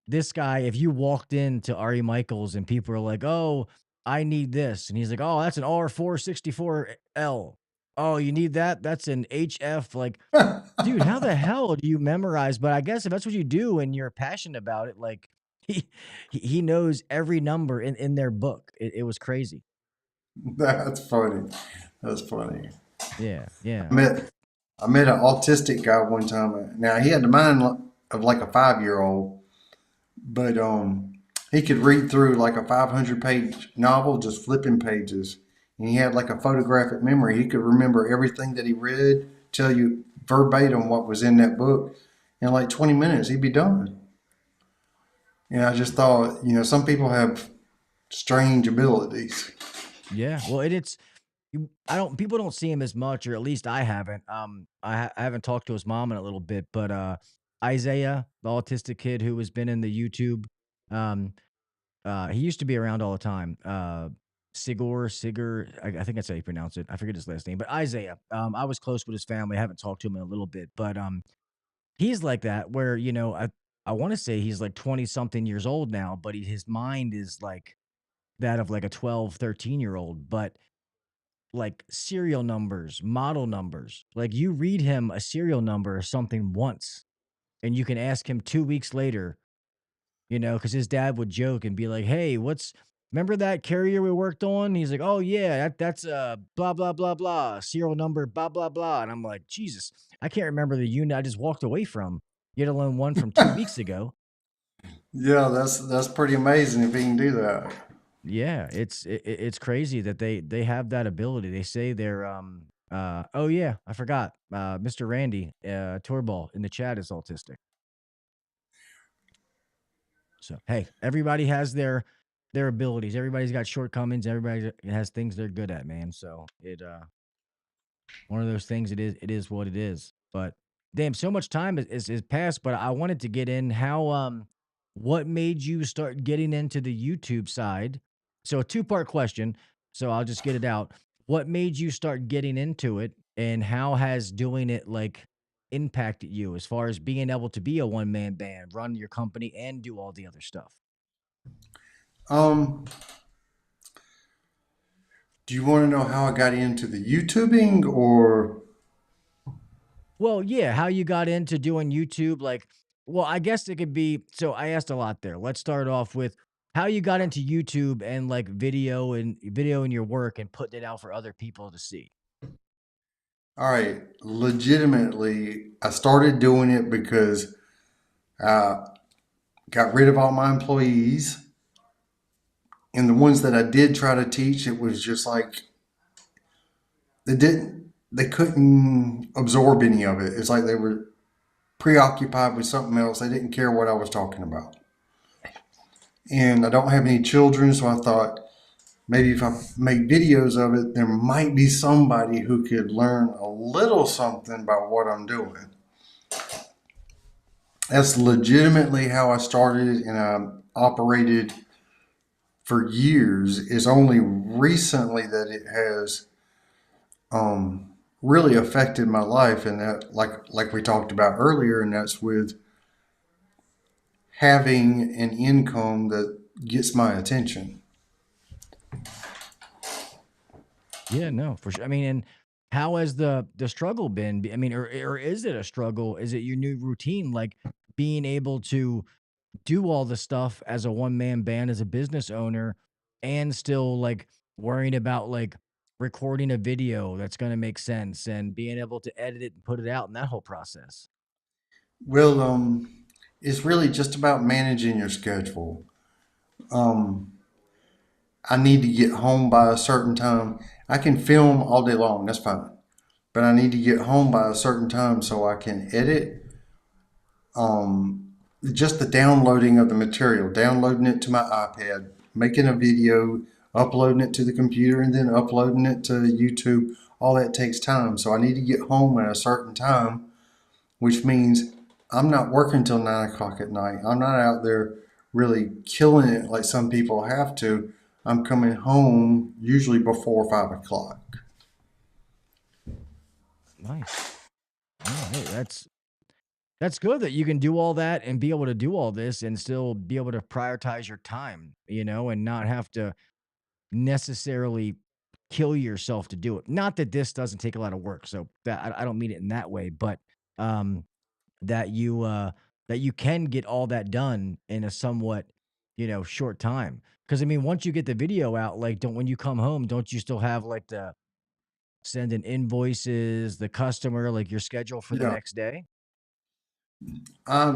This guy, if you walked into R.E. Michaels and people are like, "Oh, I need this," and he's like, "Oh, that's an R464L. Oh, you need that? That's an HF." Like, dude, how the hell do you memorize? But I guess if that's what you do and you're passionate about it, like he he knows every number in their book. It was crazy. That's funny. That's funny. Yeah, yeah. I met I met an autistic guy one time. Now he had the mind of like a 5-year-old, but he could read through like a 500-page novel just flipping pages, and he had like a photographic memory. He could remember everything that he read, tell you verbatim what was in that book. In like 20 minutes, he'd be done. And I just thought, some people have strange abilities. Yeah. Well, it's I don't people don't see him as much, or at least I haven't. I haven't talked to his mom in a little bit, but Isaiah, the autistic kid who has been in the YouTube, um, he used to be around all the time. Sigur, I think that's how you pronounce it. I forget his last name, but Isaiah. I was close with his family. I haven't talked to him in a little bit, but he's like that where I want to say he's like 20 something years old now, but his mind is like that of like a 12, 13-year old, but like serial numbers, model numbers. Like, you read him a serial number or something once, and you can ask him 2 weeks later, because his dad would joke and be like, "Hey, remember that carrier we worked on?" He's like, "Oh yeah, that's blah blah blah blah serial number blah blah blah," and I'm like, Jesus, I can't remember the unit I just walked away from, yet alone one from 2 weeks ago. Yeah, that's pretty amazing if he can do that. Yeah, it's crazy that they have that ability. They say they're oh yeah, I forgot. Mr. Randy Torball in the chat is autistic. So, hey, everybody has their abilities. Everybody's got shortcomings. Everybody has things they're good at, man. So, one of those things, it is what it is. But damn, so much time is passed, but I wanted to get in how what made you start getting into the YouTube side? So a two-part question. So I'll just get it out. What made you start getting into it, and how has doing it like impacted you as far as being able to be a one-man band, run your company and do all the other stuff? Um, Do you want to know how I got into the YouTubing or? Well, yeah, how you got into doing YouTube, like, well, I guess it could be, so I asked a lot there. Let's start off with how you got into YouTube and like video in your work and putting it out for other people to see. All right, legitimately, I started doing it because I got rid of all my employees. And the ones that I did try to teach, it was just like they couldn't absorb any of it. It's like they were preoccupied with something else. They didn't care what I was talking about. And I don't have any children, so I thought maybe if I make videos of it, there might be somebody who could learn a little something about what I'm doing. That's legitimately how I started, and I operated for years. It's only recently that it has really affected my life, and that, like we talked about earlier, and that's with having an income that gets my attention. Yeah, no, for sure. I mean, and how has the struggle been? I mean, or is it a struggle? Is it your new routine, like being able to do all the stuff as a one man band, as a business owner, and still like worrying about like recording a video that's going to make sense and being able to edit it and put it out in that whole process? Well, it's really just about managing your schedule. Um, I need to get home by a certain time. I can film all day long, that's fine. But I need to get home by a certain time so I can edit. Just the downloading of the material, downloading it to my iPad, making a video, uploading it to the computer, and then uploading it to YouTube. All that takes time. So I need to get home at a certain time, which means I'm not working till 9 o'clock at night. I'm not out there really killing it like some people have to. I'm coming home usually before 5 o'clock. Nice. Yeah, hey, that's good that you can do all that and be able to do all this and still be able to prioritize your time, and not have to necessarily kill yourself to do it. Not that this doesn't take a lot of work, so that I don't mean it in that way, but um, that you can get all that done in a somewhat short time. Because I mean, once you get the video out, like, don't when you come home, don't you still have like the sending invoices, the customer, like your schedule for the Yeah, next day? I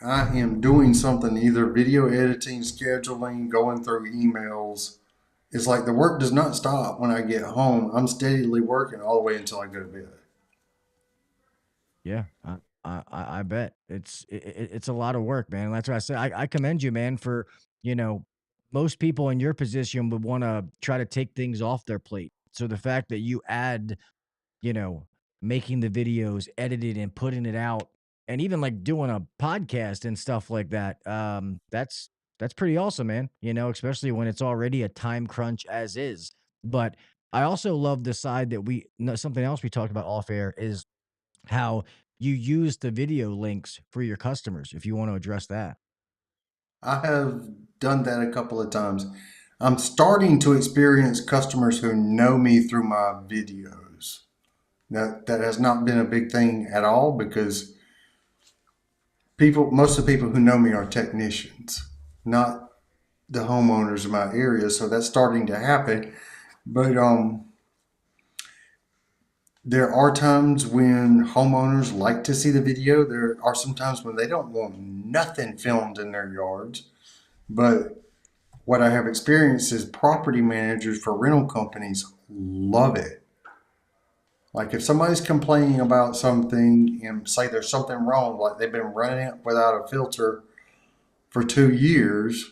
am doing something, either video editing, scheduling, going through emails. It's like the work does not stop when I get home. I'm steadily working all the way until I go to bed. Yeah, I bet it's a lot of work, man. That's why I say I commend you, man, for you know most people in your position would want to try to take things off their plate. So the fact that you add, you know, making the videos, editing and putting it out, and even like doing a podcast and stuff like that, that's pretty awesome, man. Especially when it's already a time crunch as is. But I also love the side that something else we talked about off air is how you use the video links for your customers, if you want to address that. I have done that a couple of times. I'm starting to experience customers who know me through my videos. That has not been a big thing at all because most of the people who know me are technicians, not the homeowners in my area. So that's starting to happen. But there are times when homeowners like to see the video. There are some times when they don't want nothing filmed in their yards. But what I have experienced is property managers for rental companies love it. Like if somebody's complaining about something and say there's something wrong, like they've been running it without a filter for 2 years,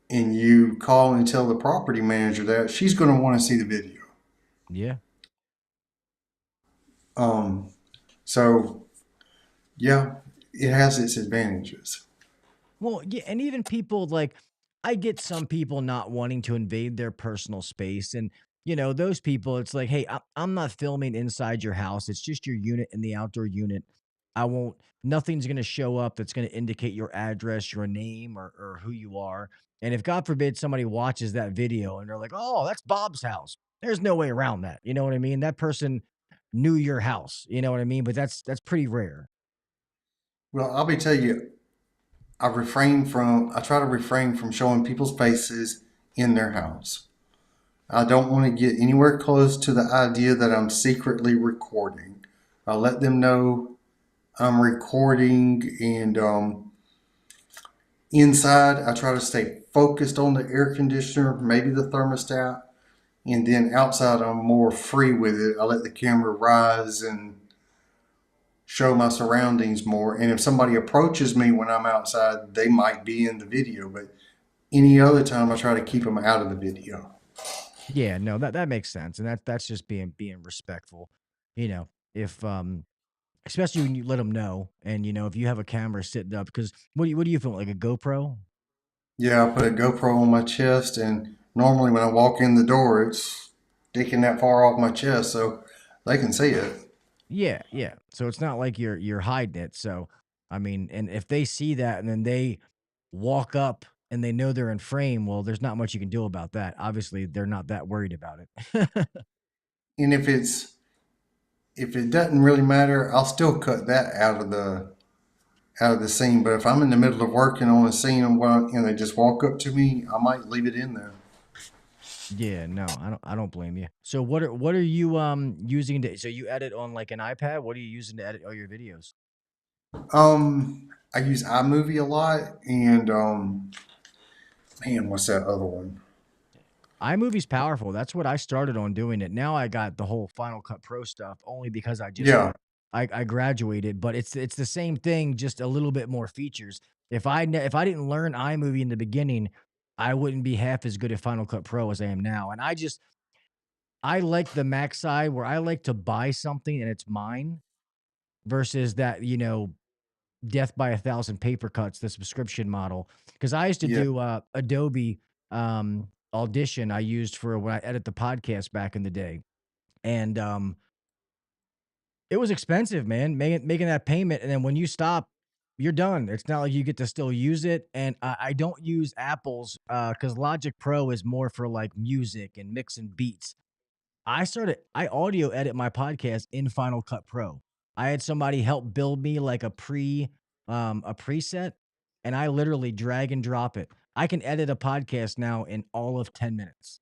and you call and tell the property manager that, she's going to want to see the video. Yeah. Um, so yeah, it has its advantages. Well, yeah, and even people like I get some people not wanting to invade their personal space, and those people, it's like, hey, I'm not filming inside your house. It's just your unit and the outdoor unit. I won't nothing's gonna show up that's gonna indicate your address, your name, or who you are. And if God forbid somebody watches that video and they're like, "Oh, that's Bob's house." There's no way around that. You know what I mean? That person knew your house. You know what I mean? But that's pretty rare. Well, I'll be tell you, I try to refrain from showing people's faces in their house. I don't want to get anywhere close to the idea that I'm secretly recording. I let them know I'm recording, and inside I try to stay focused on the air conditioner, maybe the thermostat, and then outside I'm more free with it. I let the camera rise and show my surroundings more. And if somebody approaches me when I'm outside, they might be in the video, but any other time I try to keep them out of the video. Yeah, no, that makes sense. And that's just being respectful. You know, if especially when you let them know, and if you have a camera sitting up, because what do you film, like a GoPro? Yeah, I put a GoPro on my chest, and normally when I walk in the door, it's sticking that far off my chest so they can see it. Yeah, yeah. So it's not like you're hiding it. So I mean, and if they see that and then they walk up and they know they're in frame, well, there's not much you can do about that. Obviously, they're not that worried about it. And if it doesn't really matter, I'll still cut that out of the scene. But if I'm in the middle of working on a scene and they just walk up to me, I might leave it in there. Yeah, no, I don't blame you. So what are you using to, so you edit on like an iPad? What are you using to edit all your videos? I use iMovie a lot, and man, what's that other one? iMovie's powerful. That's what I started on doing it. Now I got the whole Final Cut Pro stuff only because Yeah, I graduated, but it's the same thing, just a little bit more features. If I didn't learn iMovie in the beginning, I wouldn't be half as good at Final Cut Pro as I am now. And I like the Mac side where I like to buy something and it's mine versus that, death by a thousand paper cuts, the subscription model. Because I used to yeah, do Adobe Audition. I used for when I edit the podcast back in the day, and it was expensive, man. Making that payment, and then when you stop, you're done. It's not like you get to still use it. And I don't use Apple's because Logic Pro is more for like music and mixing beats. I audio edit my podcast in Final Cut Pro. I had somebody help build me like a preset, and I literally drag and drop it. I can edit a podcast now in all of 10 minutes.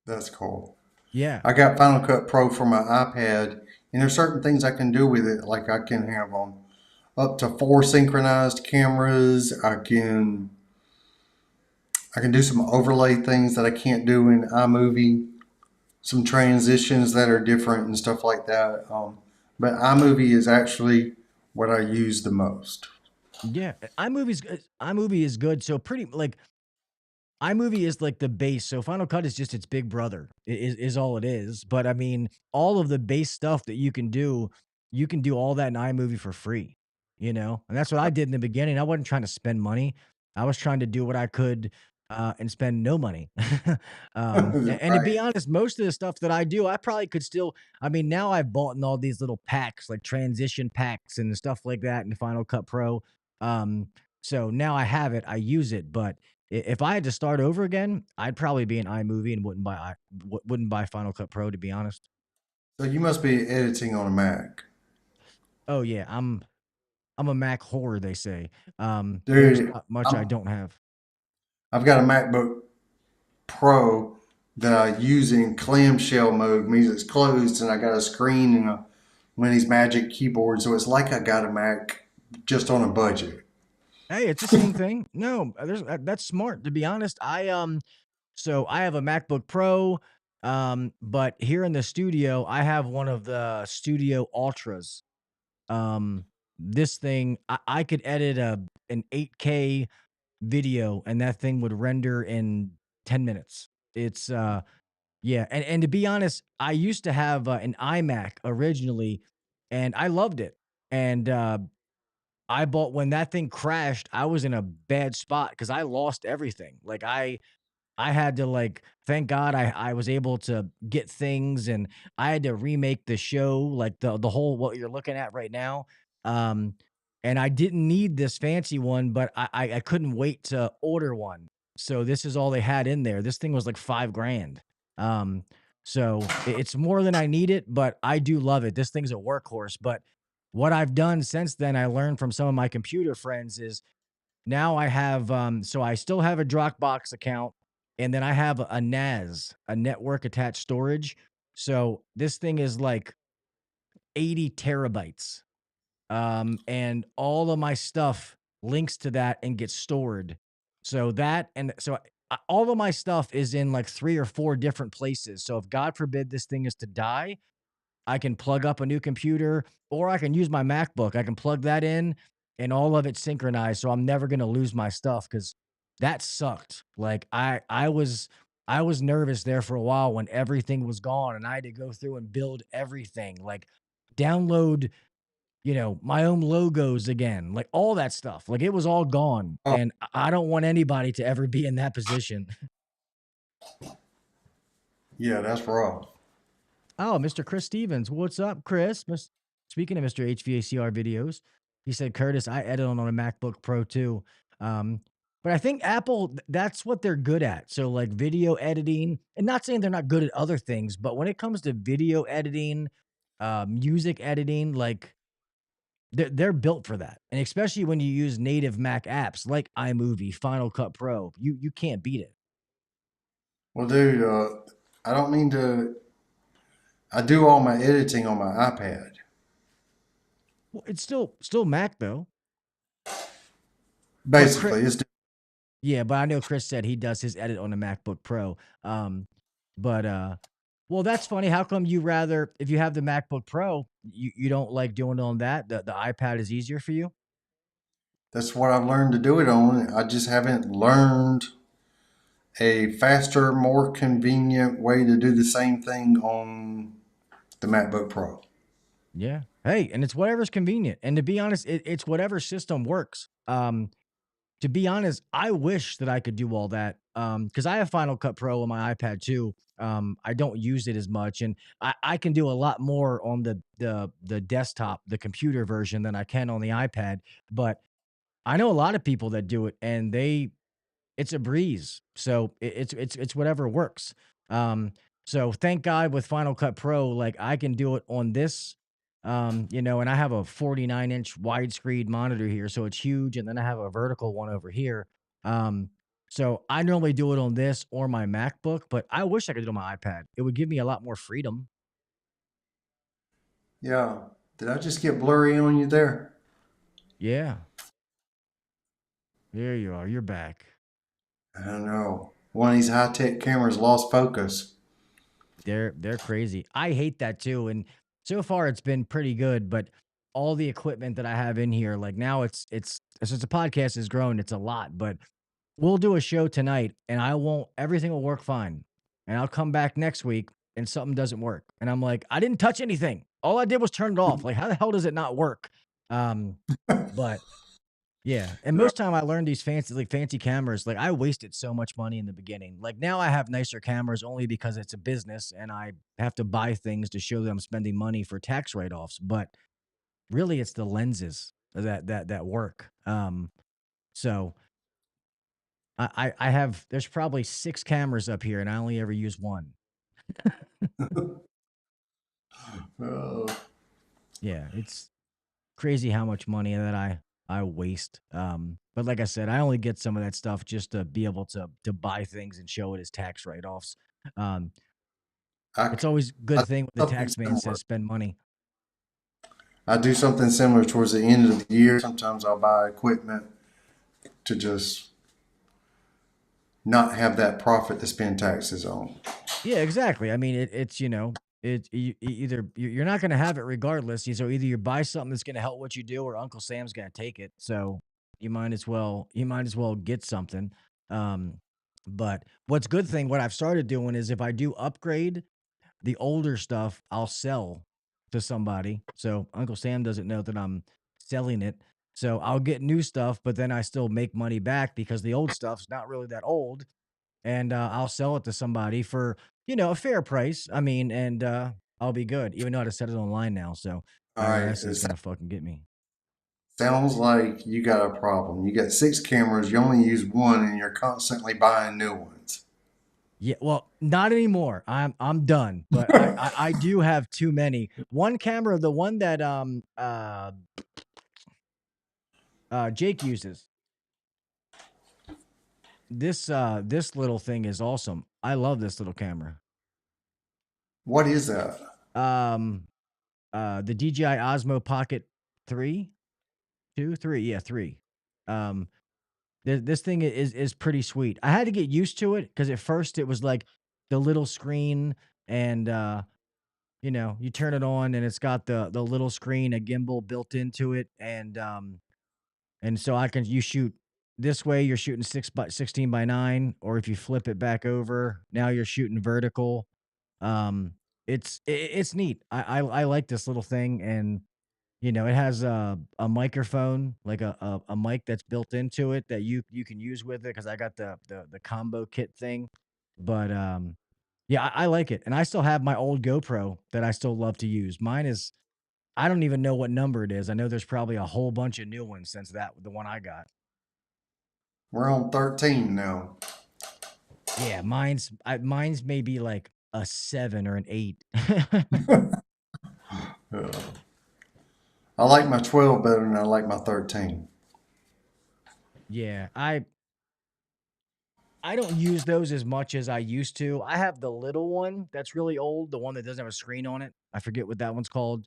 that's cool. Yeah. I got Final Cut Pro for my iPad, and there's certain things I can do with it. Like I can have up to 4 synchronized cameras. I can do some overlay things that I can't do in iMovie. Some transitions that are different and stuff like that. But iMovie is actually what I use the most. Yeah. iMovie is good. So pretty like iMovie is like the base. So Final Cut is just its big brother, is all it is. But I mean, all of the base stuff that you can do all that in iMovie for free, And that's what I did in the beginning. I wasn't trying to spend money. I was trying to do what I could and spend no money. And to be Right. honest, most of the stuff that I do, I probably could still. I mean, now I've bought in all these little packs, like transition packs and stuff like that in Final Cut Pro. Um, so now I have it, I use it, but if I had to start over again, I'd probably be in iMovie and wouldn't buy Final Cut Pro, to be honest. So you must be editing on a Mac. Oh yeah, I'm a Mac whore, they say. There's Dude, not much I I'm, don't have. I've got a MacBook Pro that I use in clamshell mode, means it's closed, and I got a screen and one of these magic keyboards. So it's like I got a Mac just on a budget. Hey, it's the same thing. No, that's smart, to be honest. So I have a MacBook Pro, but here in the studio, I have one of the Studio Ultras. Um, this thing, I could edit an 8K video and that thing would render in 10 minutes. It's yeah, and to be honest, I used to have an iMac originally and I loved it. And I bought when that thing crashed, I was in a bad spot cuz I lost everything. Like I had to like thank God I was able to get things and I had to remake the show like the whole what you're looking at right now. Um, and I didn't need this fancy one, but I couldn't wait to order one. So this is all they had in there. This thing was like 5 grand. Um, so it's more than I need it, but I do love it. This thing's a workhorse. But what I've done since then, I learned from some of my computer friends is now I have so I still have a Dropbox account, and then I have a NAS, a network attached storage. So this thing is like 80 terabytes. And all of my stuff links to that and gets stored. So that and so all of my stuff is in like 3 or 4 different places. So if God forbid this thing is to die, I can plug up a new computer or I can use my MacBook. I can plug that in and all of it synchronized. So I'm never going to lose my stuff because that sucked. Like I was nervous there for a while when everything was gone and I had to go through and build everything, like download, my own logos again, like all that stuff. Like it was all gone. Oh, And I don't want anybody to ever be in that position. yeah, that's rough. Oh, Mr. Chris Stevens. What's up, Chris? Speaking of Mr. HVACR videos, he said, Curtis, I edit on a MacBook Pro too. Um, but I think Apple, that's what they're good at. So, like video editing, and not saying they're not good at other things, but when it comes to video editing, music editing, like they're built for that. And especially when you use native Mac apps like iMovie, Final Cut Pro, you can't beat it. Well, dude, I don't mean to. I do all my editing on my iPad. Well, it's still Mac though. But Basically, it's yeah, but I know Chris said he does his edit on the MacBook Pro. But well, that's funny. How come you rather, if you have the MacBook Pro, you don't like doing it on that? The iPad is easier for you? that's what I've learned to do it on. I just haven't learned a faster, more convenient way to do the same thing on the MacBook Pro. Yeah. Hey, and it's whatever's convenient. And to be honest, it's whatever system works. To be honest, I wish that I could do all that. Because I have Final Cut Pro on my iPad too. I don't use it as much, and I can do a lot more on the desktop, the computer version than I can on the iPad. But I know a lot of people that do it, and it's a breeze. So it's whatever works. So thank God with Final Cut Pro, like I can do it on this. And I have a 49-inch widescreen monitor here, so it's huge, and then I have a vertical one over here. Um, so I normally do it on this or my MacBook, but I wish I could do it on my iPad. It would give me a lot more freedom. Yeah. Did I just get blurry on you there? Yeah, there you are. You're back. I don't know. One of these high tech cameras lost focus. They're crazy. I hate that too. And so far it's been pretty good, but all the equipment that I have in here, like now it's since the podcast has grown, it's a lot. But we'll do a show tonight and everything will work fine. And I'll come back next week and something doesn't work. And I'm like, I didn't touch anything. All I did was turn it off. Like, how the hell does it not work? But yeah, and most time I learned these fancy cameras. Like I wasted so much money in the beginning. Like now I have nicer cameras only because it's a business and I have to buy things to show that I'm spending money for tax write-offs. But really, it's the lenses that work. So I have there's probably 6 cameras up here and I only ever use one. Oh, Yeah, it's crazy how much money that I waste. But like I said, I only get some of that stuff just to be able to buy things and show it as tax write-offs. Um, I, it's always a I good do thing when the something tax man similar. says spend money. I do something similar towards the end of the year. Sometimes I'll buy equipment to just not have that profit to spend taxes on. Yeah, exactly. I mean, it's either you're not going to have it regardless. So either you buy something that's going to help what you do, or Uncle Sam's going to take it. So you might as well get something. Um, but what I've started doing is if I do upgrade the older stuff, I'll sell to somebody. So Uncle Sam doesn't know that I'm selling it. So I'll get new stuff, but then I still make money back because the old stuff's not really that old, and I'll sell it to somebody for a fair price. I mean, and I'll be good, even though I had to set it online now. So All IRS right. is gonna fucking get me. Sounds like you got a problem. You got 6 cameras, you only use one, and you're constantly buying new ones. Yeah, well, not anymore. I'm done. But I do have too many. One camera, the one that Jake uses. This little thing is awesome. I love this little camera. What is that? The DJI Osmo Pocket 3, 2, 3, yeah, 3. This thing is pretty sweet. I had to get used to it because at first it was like the little screen and you turn it on and it's got the little screen, a gimbal built into it, and so you shoot this way, you're shooting 16:9, or if you flip it back over, now you're shooting vertical. Um, it's neat. I like this little thing, and it has a microphone, like a mic that's built into it that you can use with it because I got the combo kit thing. But yeah, I like it, and I still have my old GoPro that I still love to use. Mine is I don't even know what number it is. I know there's probably a whole bunch of new ones since the one I got. We're on 13 now. Yeah, mine's maybe like a 7 or an 8. Uh, I like my 12 better than I like my 13. Yeah, I don't use those as much as I used to. I have the little one that's really old, the one that doesn't have a screen on it. I forget what that one's called.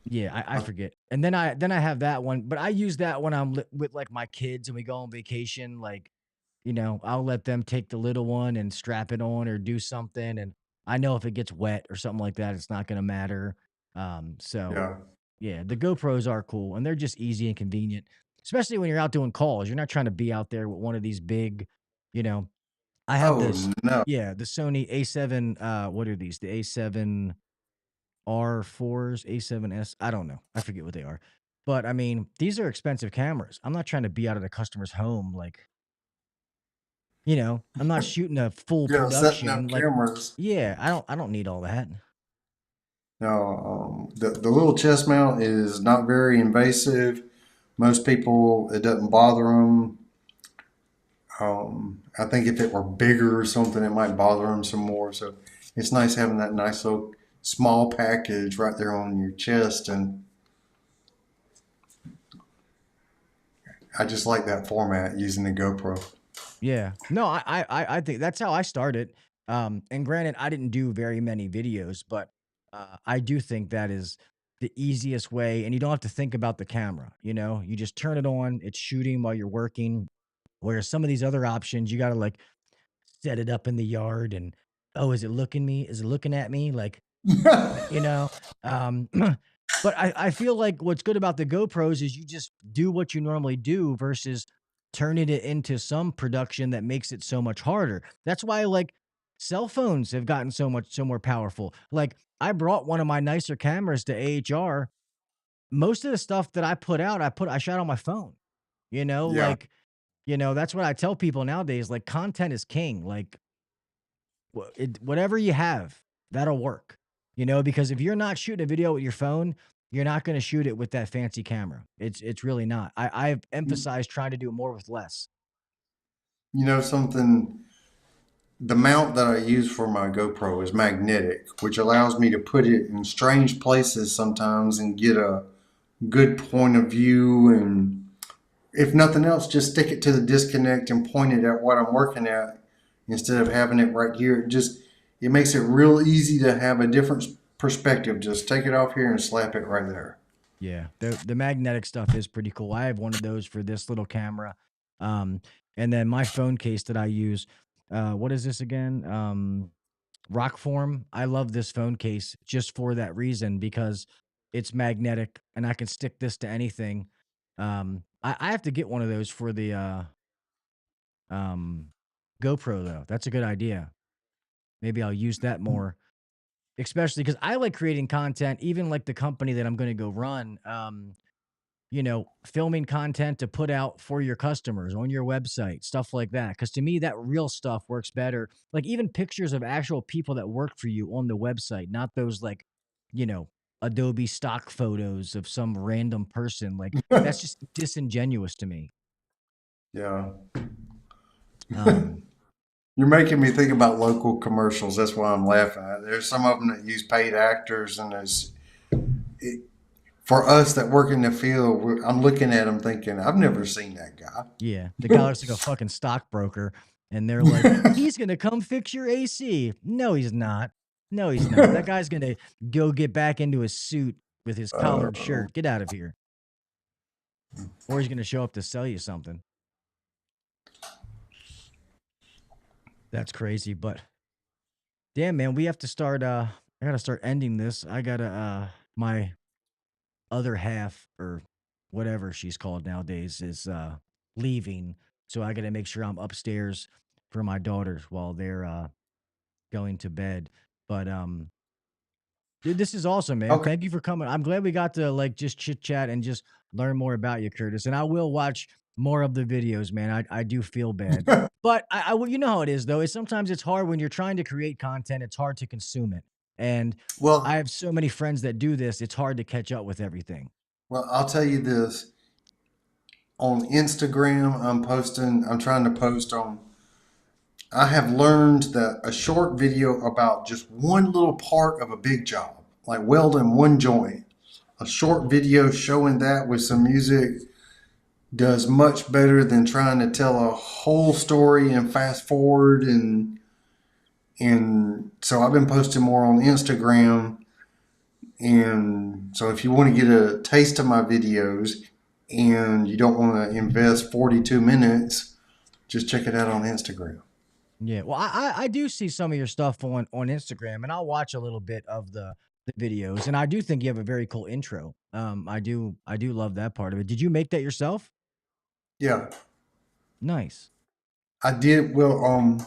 Yeah, I Uh, forget. And then I have that one, but I use that when I'm with like my kids and we go on vacation. Like, I'll let them take the little one and strap it on or do something. And I know if it gets wet or something like that, it's not going to matter. So yeah. yeah, the GoPros are cool and they're just easy and convenient, especially when you're out doing calls. You're not trying to be out there with one of these big, you know, I have Oh, this, no. yeah, the Sony A7. What are these? The A7 R4s, A7S. I don't know. I forget what they are. But I mean, these are expensive cameras. I'm not trying to be out of the customer's home. Like, I'm not shooting a full Yeah, setting up production. Like, cameras. yeah, I don't need all that. No, the little chest mount is not very invasive. Most people, it doesn't bother them. I think if it were bigger or something, it might bother them some more. So it's nice having that nice little small package right there on your chest. And I just like that format using the GoPro. Yeah. No, I think that's how I started. And granted, I didn't do very many videos, but I do think that is the easiest way, and you don't have to think about the camera. You just turn it on, it's shooting while you're working. Whereas some of these other options, you got to like set it up in the yard, and oh, is it looking me? Is it looking at me? Like, you know, um, but I feel like what's good about the GoPros is you just do what you normally do versus turning it into some production that makes it so much harder. That's why like cell phones have gotten so more powerful. Like I brought one of my nicer cameras to AHR. Most of the stuff that I put out, I shot on my phone. Yeah. Like, that's what I tell people nowadays. Like content is king. Like whatever you have, that'll work. Because if you're not shooting a video with your phone, you're not going to shoot it with that fancy camera. It's really not. I've emphasized trying to do more with less. You know something? The mount that I use for my GoPro is magnetic, which allows me to put it in strange places sometimes and get a good point of view. And if nothing else, just stick it to the disconnect and point it at what I'm working at instead of having it right here. It makes it real easy to have a different perspective. Just take it off here and slap it right there. Yeah, the magnetic stuff is pretty cool. I have one of those for this little camera, um, and then my phone case that I use. What is this again? Rockform. I love this phone case just for that reason because it's magnetic and I can stick this to anything. I have to get one of those for the um, GoPro though. That's a good idea. Maybe I'll use that more, especially because I like creating content. Even like the company that I'm going to go run. Filming content to put out for your customers on your website, stuff like that. Because to me, that real stuff works better. Like even pictures of actual people that work for you on the website, not those like, you know, Adobe stock photos of some random person. Like, that's just disingenuous to me. Yeah. Um, You're making me think about local commercials. That's why I'm laughing at. There's some of them that use paid actors, and for us that work in the field, I'm looking at them thinking, I've never seen that guy. yeah, the guy looks like a fucking stockbroker, and they're like, he's gonna come fix your AC. No, he's not. No, he's not. That guy's gonna go get back into his suit with his collared shirt. Get out of here. Or he's gonna show up to sell you something. That's crazy, but damn, man, we have to start. I gotta start ending this. I gotta. My other half, or whatever she's called nowadays, is leaving, so I gotta make sure I'm upstairs for my daughters while they're going to bed. But dude, this is awesome, man. Okay. Thank you for coming. I'm glad we got to like just chit chat and just learn more about you, Curtis. And I will watch more of the videos, man. I do feel bad, but well, you know how it is though. Is sometimes it's hard when you're trying to create content. It's hard to consume it, and I Well, have so many friends that do this. It's hard to catch up with everything. I'll tell you this. On Instagram, I'm trying to post on. I have learned that a short video about just one little part of a big job, like welding one joint, a short video showing that with some music does much better than trying to tell a whole story and fast forward. And so I've been posting more on Instagram. And so if you want to get a taste of my videos and you don't want to invest 42 minutes, just check it out on Instagram. Yeah, well, I do see some of your stuff on Instagram, and I'll watch a little bit of the videos, and I do think you have a very cool intro. I do love that part of it. Did you make that yourself? Yeah, Nice. I did. Well,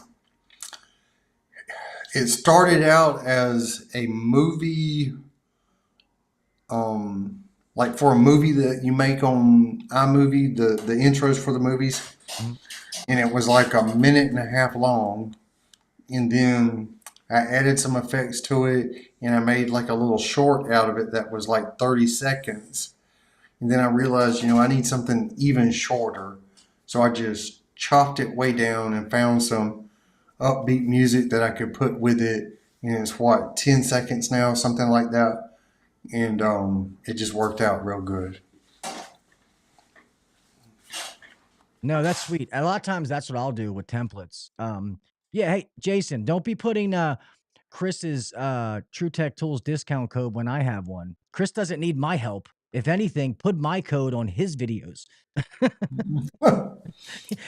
it started out as a movie, like for a movie that you make on iMovie, the intros for the movies. Mhm. And it was like a minute and a half long. And then I added some effects to it, and I made like a little short out of it that was like 30 seconds. And then I realized, I need something even shorter. So I just chopped it way down and found some upbeat music that I could put with it. And it's 10 seconds now, something like that. And it just worked out real good. No, that's sweet. A lot of times that's what I'll do with templates. Yeah, hey, Jason, don't be putting Chris's True Tech Tools discount code when I have one. Chris doesn't need my help. If anything, put my code on his videos.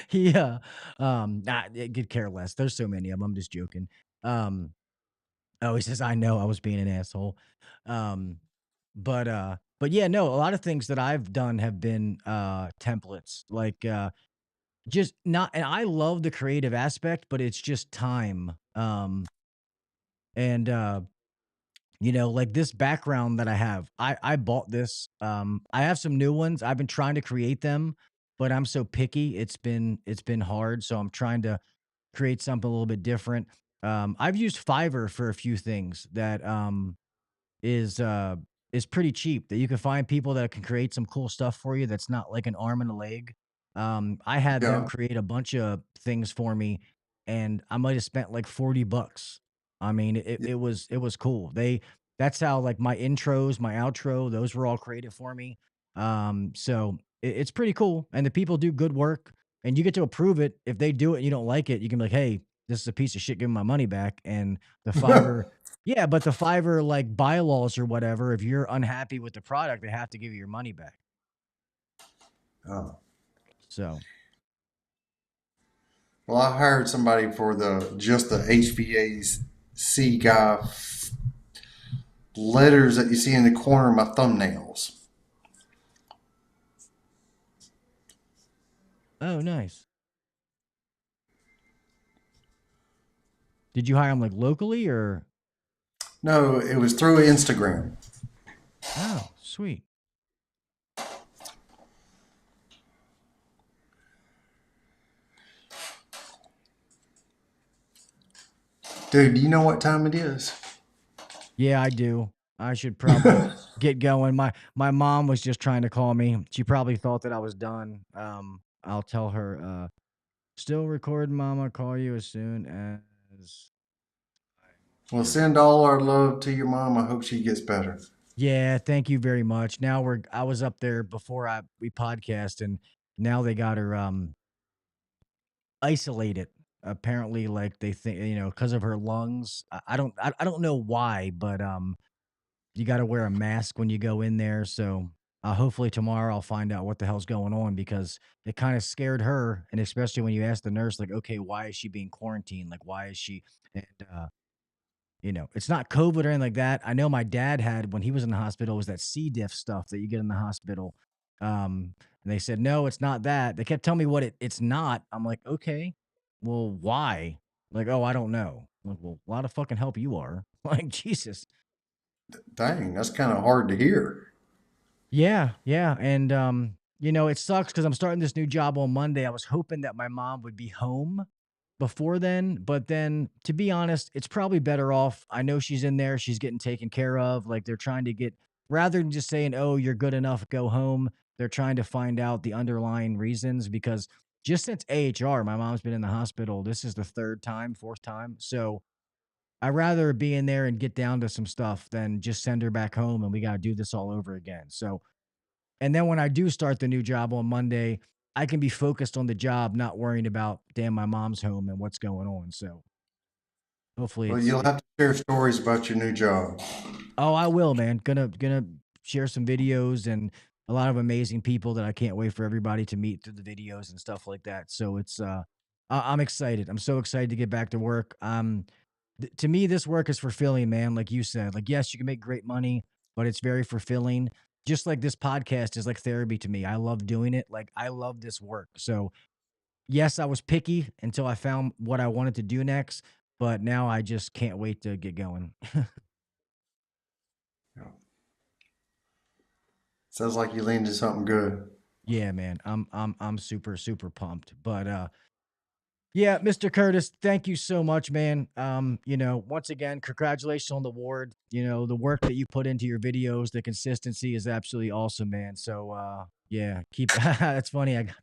He could care less. There's so many of them. I'm just joking. Oh, he says, I know I was being an asshole. Um, but yeah, no, a lot of things that I've done have been templates. Like just not, and I love the creative aspect, but it's just time. And like this background that I have, I bought this. I have some new ones. I've been trying to create them, but I'm so picky. It's been hard. So I'm trying to create something a little bit different. I've used Fiverr for a few things that is uh is pretty cheap, that you can find people that can create some cool stuff for you that's not like an arm and a leg. I had them Yeah. create a bunch of things for me, and I might have spent like $40. I mean, it was cool. That's how like my intros, my outro, those were all created for me. So it's pretty cool, and the people do good work, and you get to approve it. If they do it and you don't like it, you can be like, hey, this is a piece of shit, give me my money back. And the Fiverr, yeah, but the Fiverr like bylaws or whatever, if you're unhappy with the product, they have to give you your money back. Oh. So Well, I hired somebody for just the HVAC guy letters that you see in the corner of my thumbnails. oh, nice. Did you hire them like locally or? No, it was through Instagram. Oh, sweet. Dude, do you know what time it is? Yeah, I do. I should probably get going. My mom was just trying to call me. She probably thought that I was done. I'll tell her, still recording, mom. I'll call you as soon as Well, you're. send all our love to your mom. I hope she gets better. Yeah, thank you very much. Now I was up there before we podcast, and now they got her isolated. Apparently, like they think, because of her lungs. I don't know why, but you got to wear a mask when you go in there. So hopefully tomorrow I'll find out what the hell's going on, because it kind of scared her, and especially when you ask the nurse, like, okay, why is she being quarantined? Like, why is she? And it's not COVID or anything like that. I know my dad had, when he was in the hospital, was that C. diff stuff that you get in the hospital. And they said, no, it's not that. They kept telling me what it's not. I'm like, okay, well, why? Like, oh, I don't know. I'm like, well, a lot of fucking help you are. Like, Jesus. Dang, that's kind of hard to hear. Yeah, yeah. And it sucks because I'm starting this new job on Monday. I was hoping that my mom would be home before then, but then to be honest, it's probably better off. I know she's in there, she's getting taken care of. Like, they're trying to get, rather than just saying, "Oh, you're good enough, go home." They're trying to find out the underlying reasons, because just since AHR, my mom's been in the hospital. This is the third time, fourth time. So I'd rather be in there and get down to some stuff than just send her back home and we got to do this all over again. So, and then when I do start the new job on Monday, I can be focused on the job, not worrying about, damn, my mom's home and what's going on. So hopefully Well, you'll have to share stories about your new job. oh, I will, man. Gonna share some videos and a lot of amazing people that I can't wait for everybody to meet through the videos and stuff like that. So I'm excited. I'm so excited to get back to work. To me, this work is fulfilling, man. Like you said, like, yes, you can make great money, but it's very fulfilling. Just like this podcast is like therapy to me. I love doing it. Like, I love this work. So yes, I was picky until I found what I wanted to do next, but now I just can't wait to get going. Yeah. Sounds like you leaned to something good. Yeah, man. I'm super, super pumped. But yeah, Mr. Curtis, thank you so much, man. Once again, congratulations on the award. The work that you put into your videos, the consistency is absolutely awesome, man. So yeah, keep that's funny. I got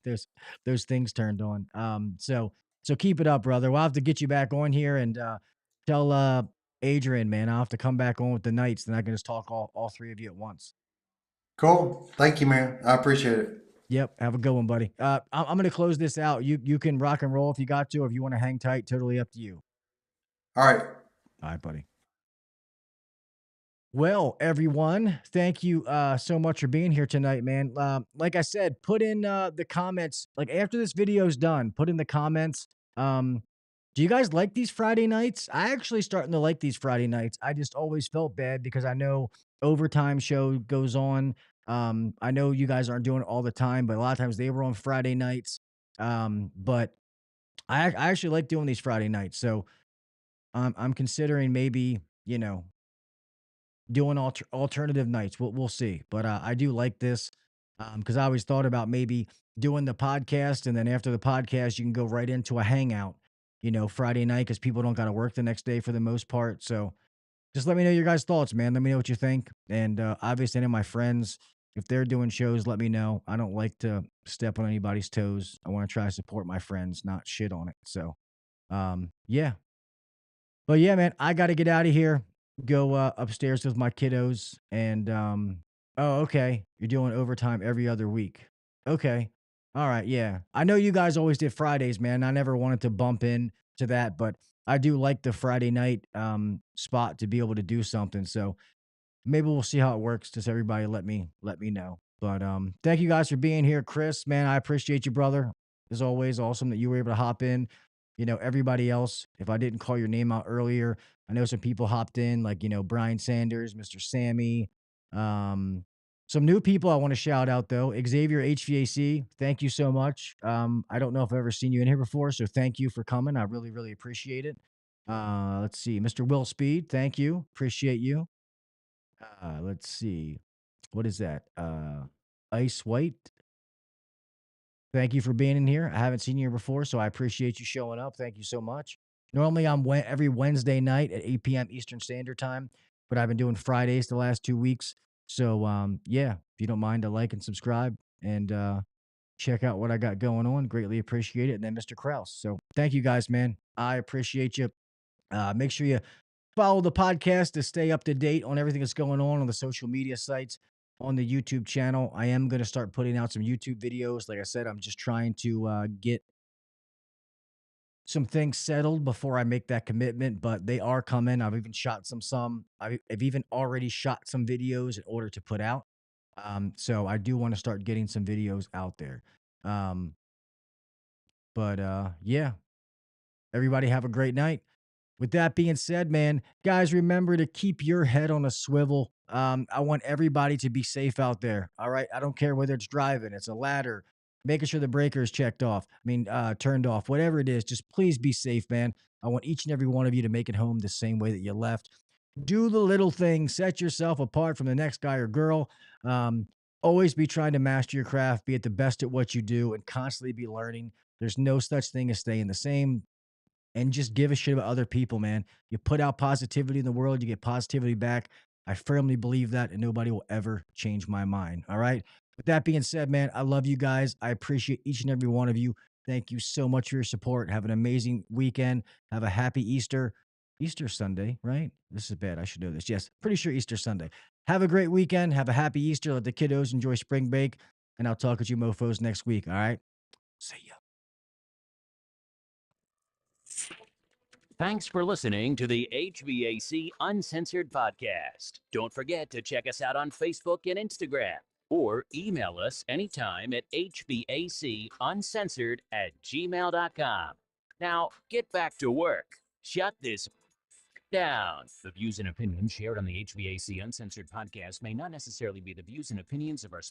those things turned on. So keep it up, brother. We'll have to get you back on here and tell Adrian, man, I'll have to come back on with the Knights, then I can just talk all three of you at once. Cool. Thank you, man. I appreciate it. Yep. Have a good one, buddy. I'm going to close this out. You can rock and roll if you got to, or if you want to hang tight, totally up to you. All right. All right, buddy. Well, everyone, thank you so much for being here tonight, man. Like I said, put in the comments, like after this video is done, put in the comments. Do you guys like these Friday nights? I actually starting to like these Friday nights. I just always felt bad because I know overtime show goes on. I know you guys aren't doing it all the time, but a lot of times they were on Friday nights. But I actually like doing these Friday nights. So I'm considering maybe, doing alternative nights. We'll see. But I do like this because I always thought about maybe doing the podcast, and then after the podcast, you can go right into a hangout, Friday night, because people don't got to work the next day for the most part. So just let me know your guys' thoughts, man. Let me know what you think. And obviously, any of my friends, if they're doing shows, let me know. I don't like to step on anybody's toes. I want to try to support my friends, not shit on it. So, yeah. But yeah, man, I got to get out of here. Go upstairs with my kiddos. And, oh, okay. You're doing overtime every other week. Okay. All right. Yeah. I know you guys always did Fridays, man. I never wanted to bump in to that, but I do like the Friday night spot to be able to do something. So maybe we'll see how it works. Just everybody let me know. But thank you guys for being here. Chris, man, I appreciate you, brother. As always, awesome that you were able to hop in. Everybody else, if I didn't call your name out earlier, I know some people hopped in, like, Brian Sanders, Mr. Sammy. Um, some new people I want to shout out, though. Xavier HVAC, thank you so much. I don't know if I've ever seen you in here before, so thank you for coming. I really, really appreciate it. Let's see. Mr. Will Speed, thank you. Appreciate you. Let's see. What is that? Ice White. Thank you for being in here. I haven't seen you here before, so I appreciate you showing up. Thank you so much. Normally, I'm every Wednesday night at 8 p.m. Eastern Standard Time. but I've been doing Fridays the last 2 weeks. So yeah, if you don't mind to like and subscribe and check out what I got going on, greatly appreciate it. And then Mr. Kraus. So thank you guys, man. I appreciate you. Make sure you follow the podcast to stay up to date on everything that's going on the social media sites, on the YouTube channel. I am going to start putting out some YouTube videos. Like I said, I'm just trying to get some things settled before I make that commitment, but they are coming. I've even shot some. I've even already shot some videos in order to put out. So I do want to start getting some videos out there. Um, but yeah, everybody have a great night. With that being said, man, guys, remember to keep your head on a swivel. I want everybody to be safe out there. All right. I don't care whether it's driving, it's a ladder, making sure the breaker is checked off. Turned off, whatever it is, just please be safe, man. I want each and every one of you to make it home the same way that you left. Do the little things, set yourself apart from the next guy or girl. Um, Always be trying to master your craft, be at the best at what you do, and constantly be learning. There's no such thing as staying the same, and just give a shit about other people, man. You put out positivity in the world, you get positivity back. I firmly believe that, and nobody will ever change my mind. All right. With that being said, man, I love you guys. I appreciate each and every one of you. Thank you so much for your support. Have an amazing weekend. Have a happy Easter. Easter Sunday, right? This is bad. I should know this. Yes, pretty sure Easter Sunday. Have a great weekend. Have a happy Easter. Let the kiddos enjoy spring break. And I'll talk with you mofos next week. All right. See ya. Thanks for listening to the HVAC Uncensored Podcast. Don't forget to check us out on Facebook and Instagram, or email us anytime at hvacuncensored@gmail.com. Now, get back to work. Shut this down. The views and opinions shared on the HVAC Uncensored Podcast may not necessarily be the views and opinions of our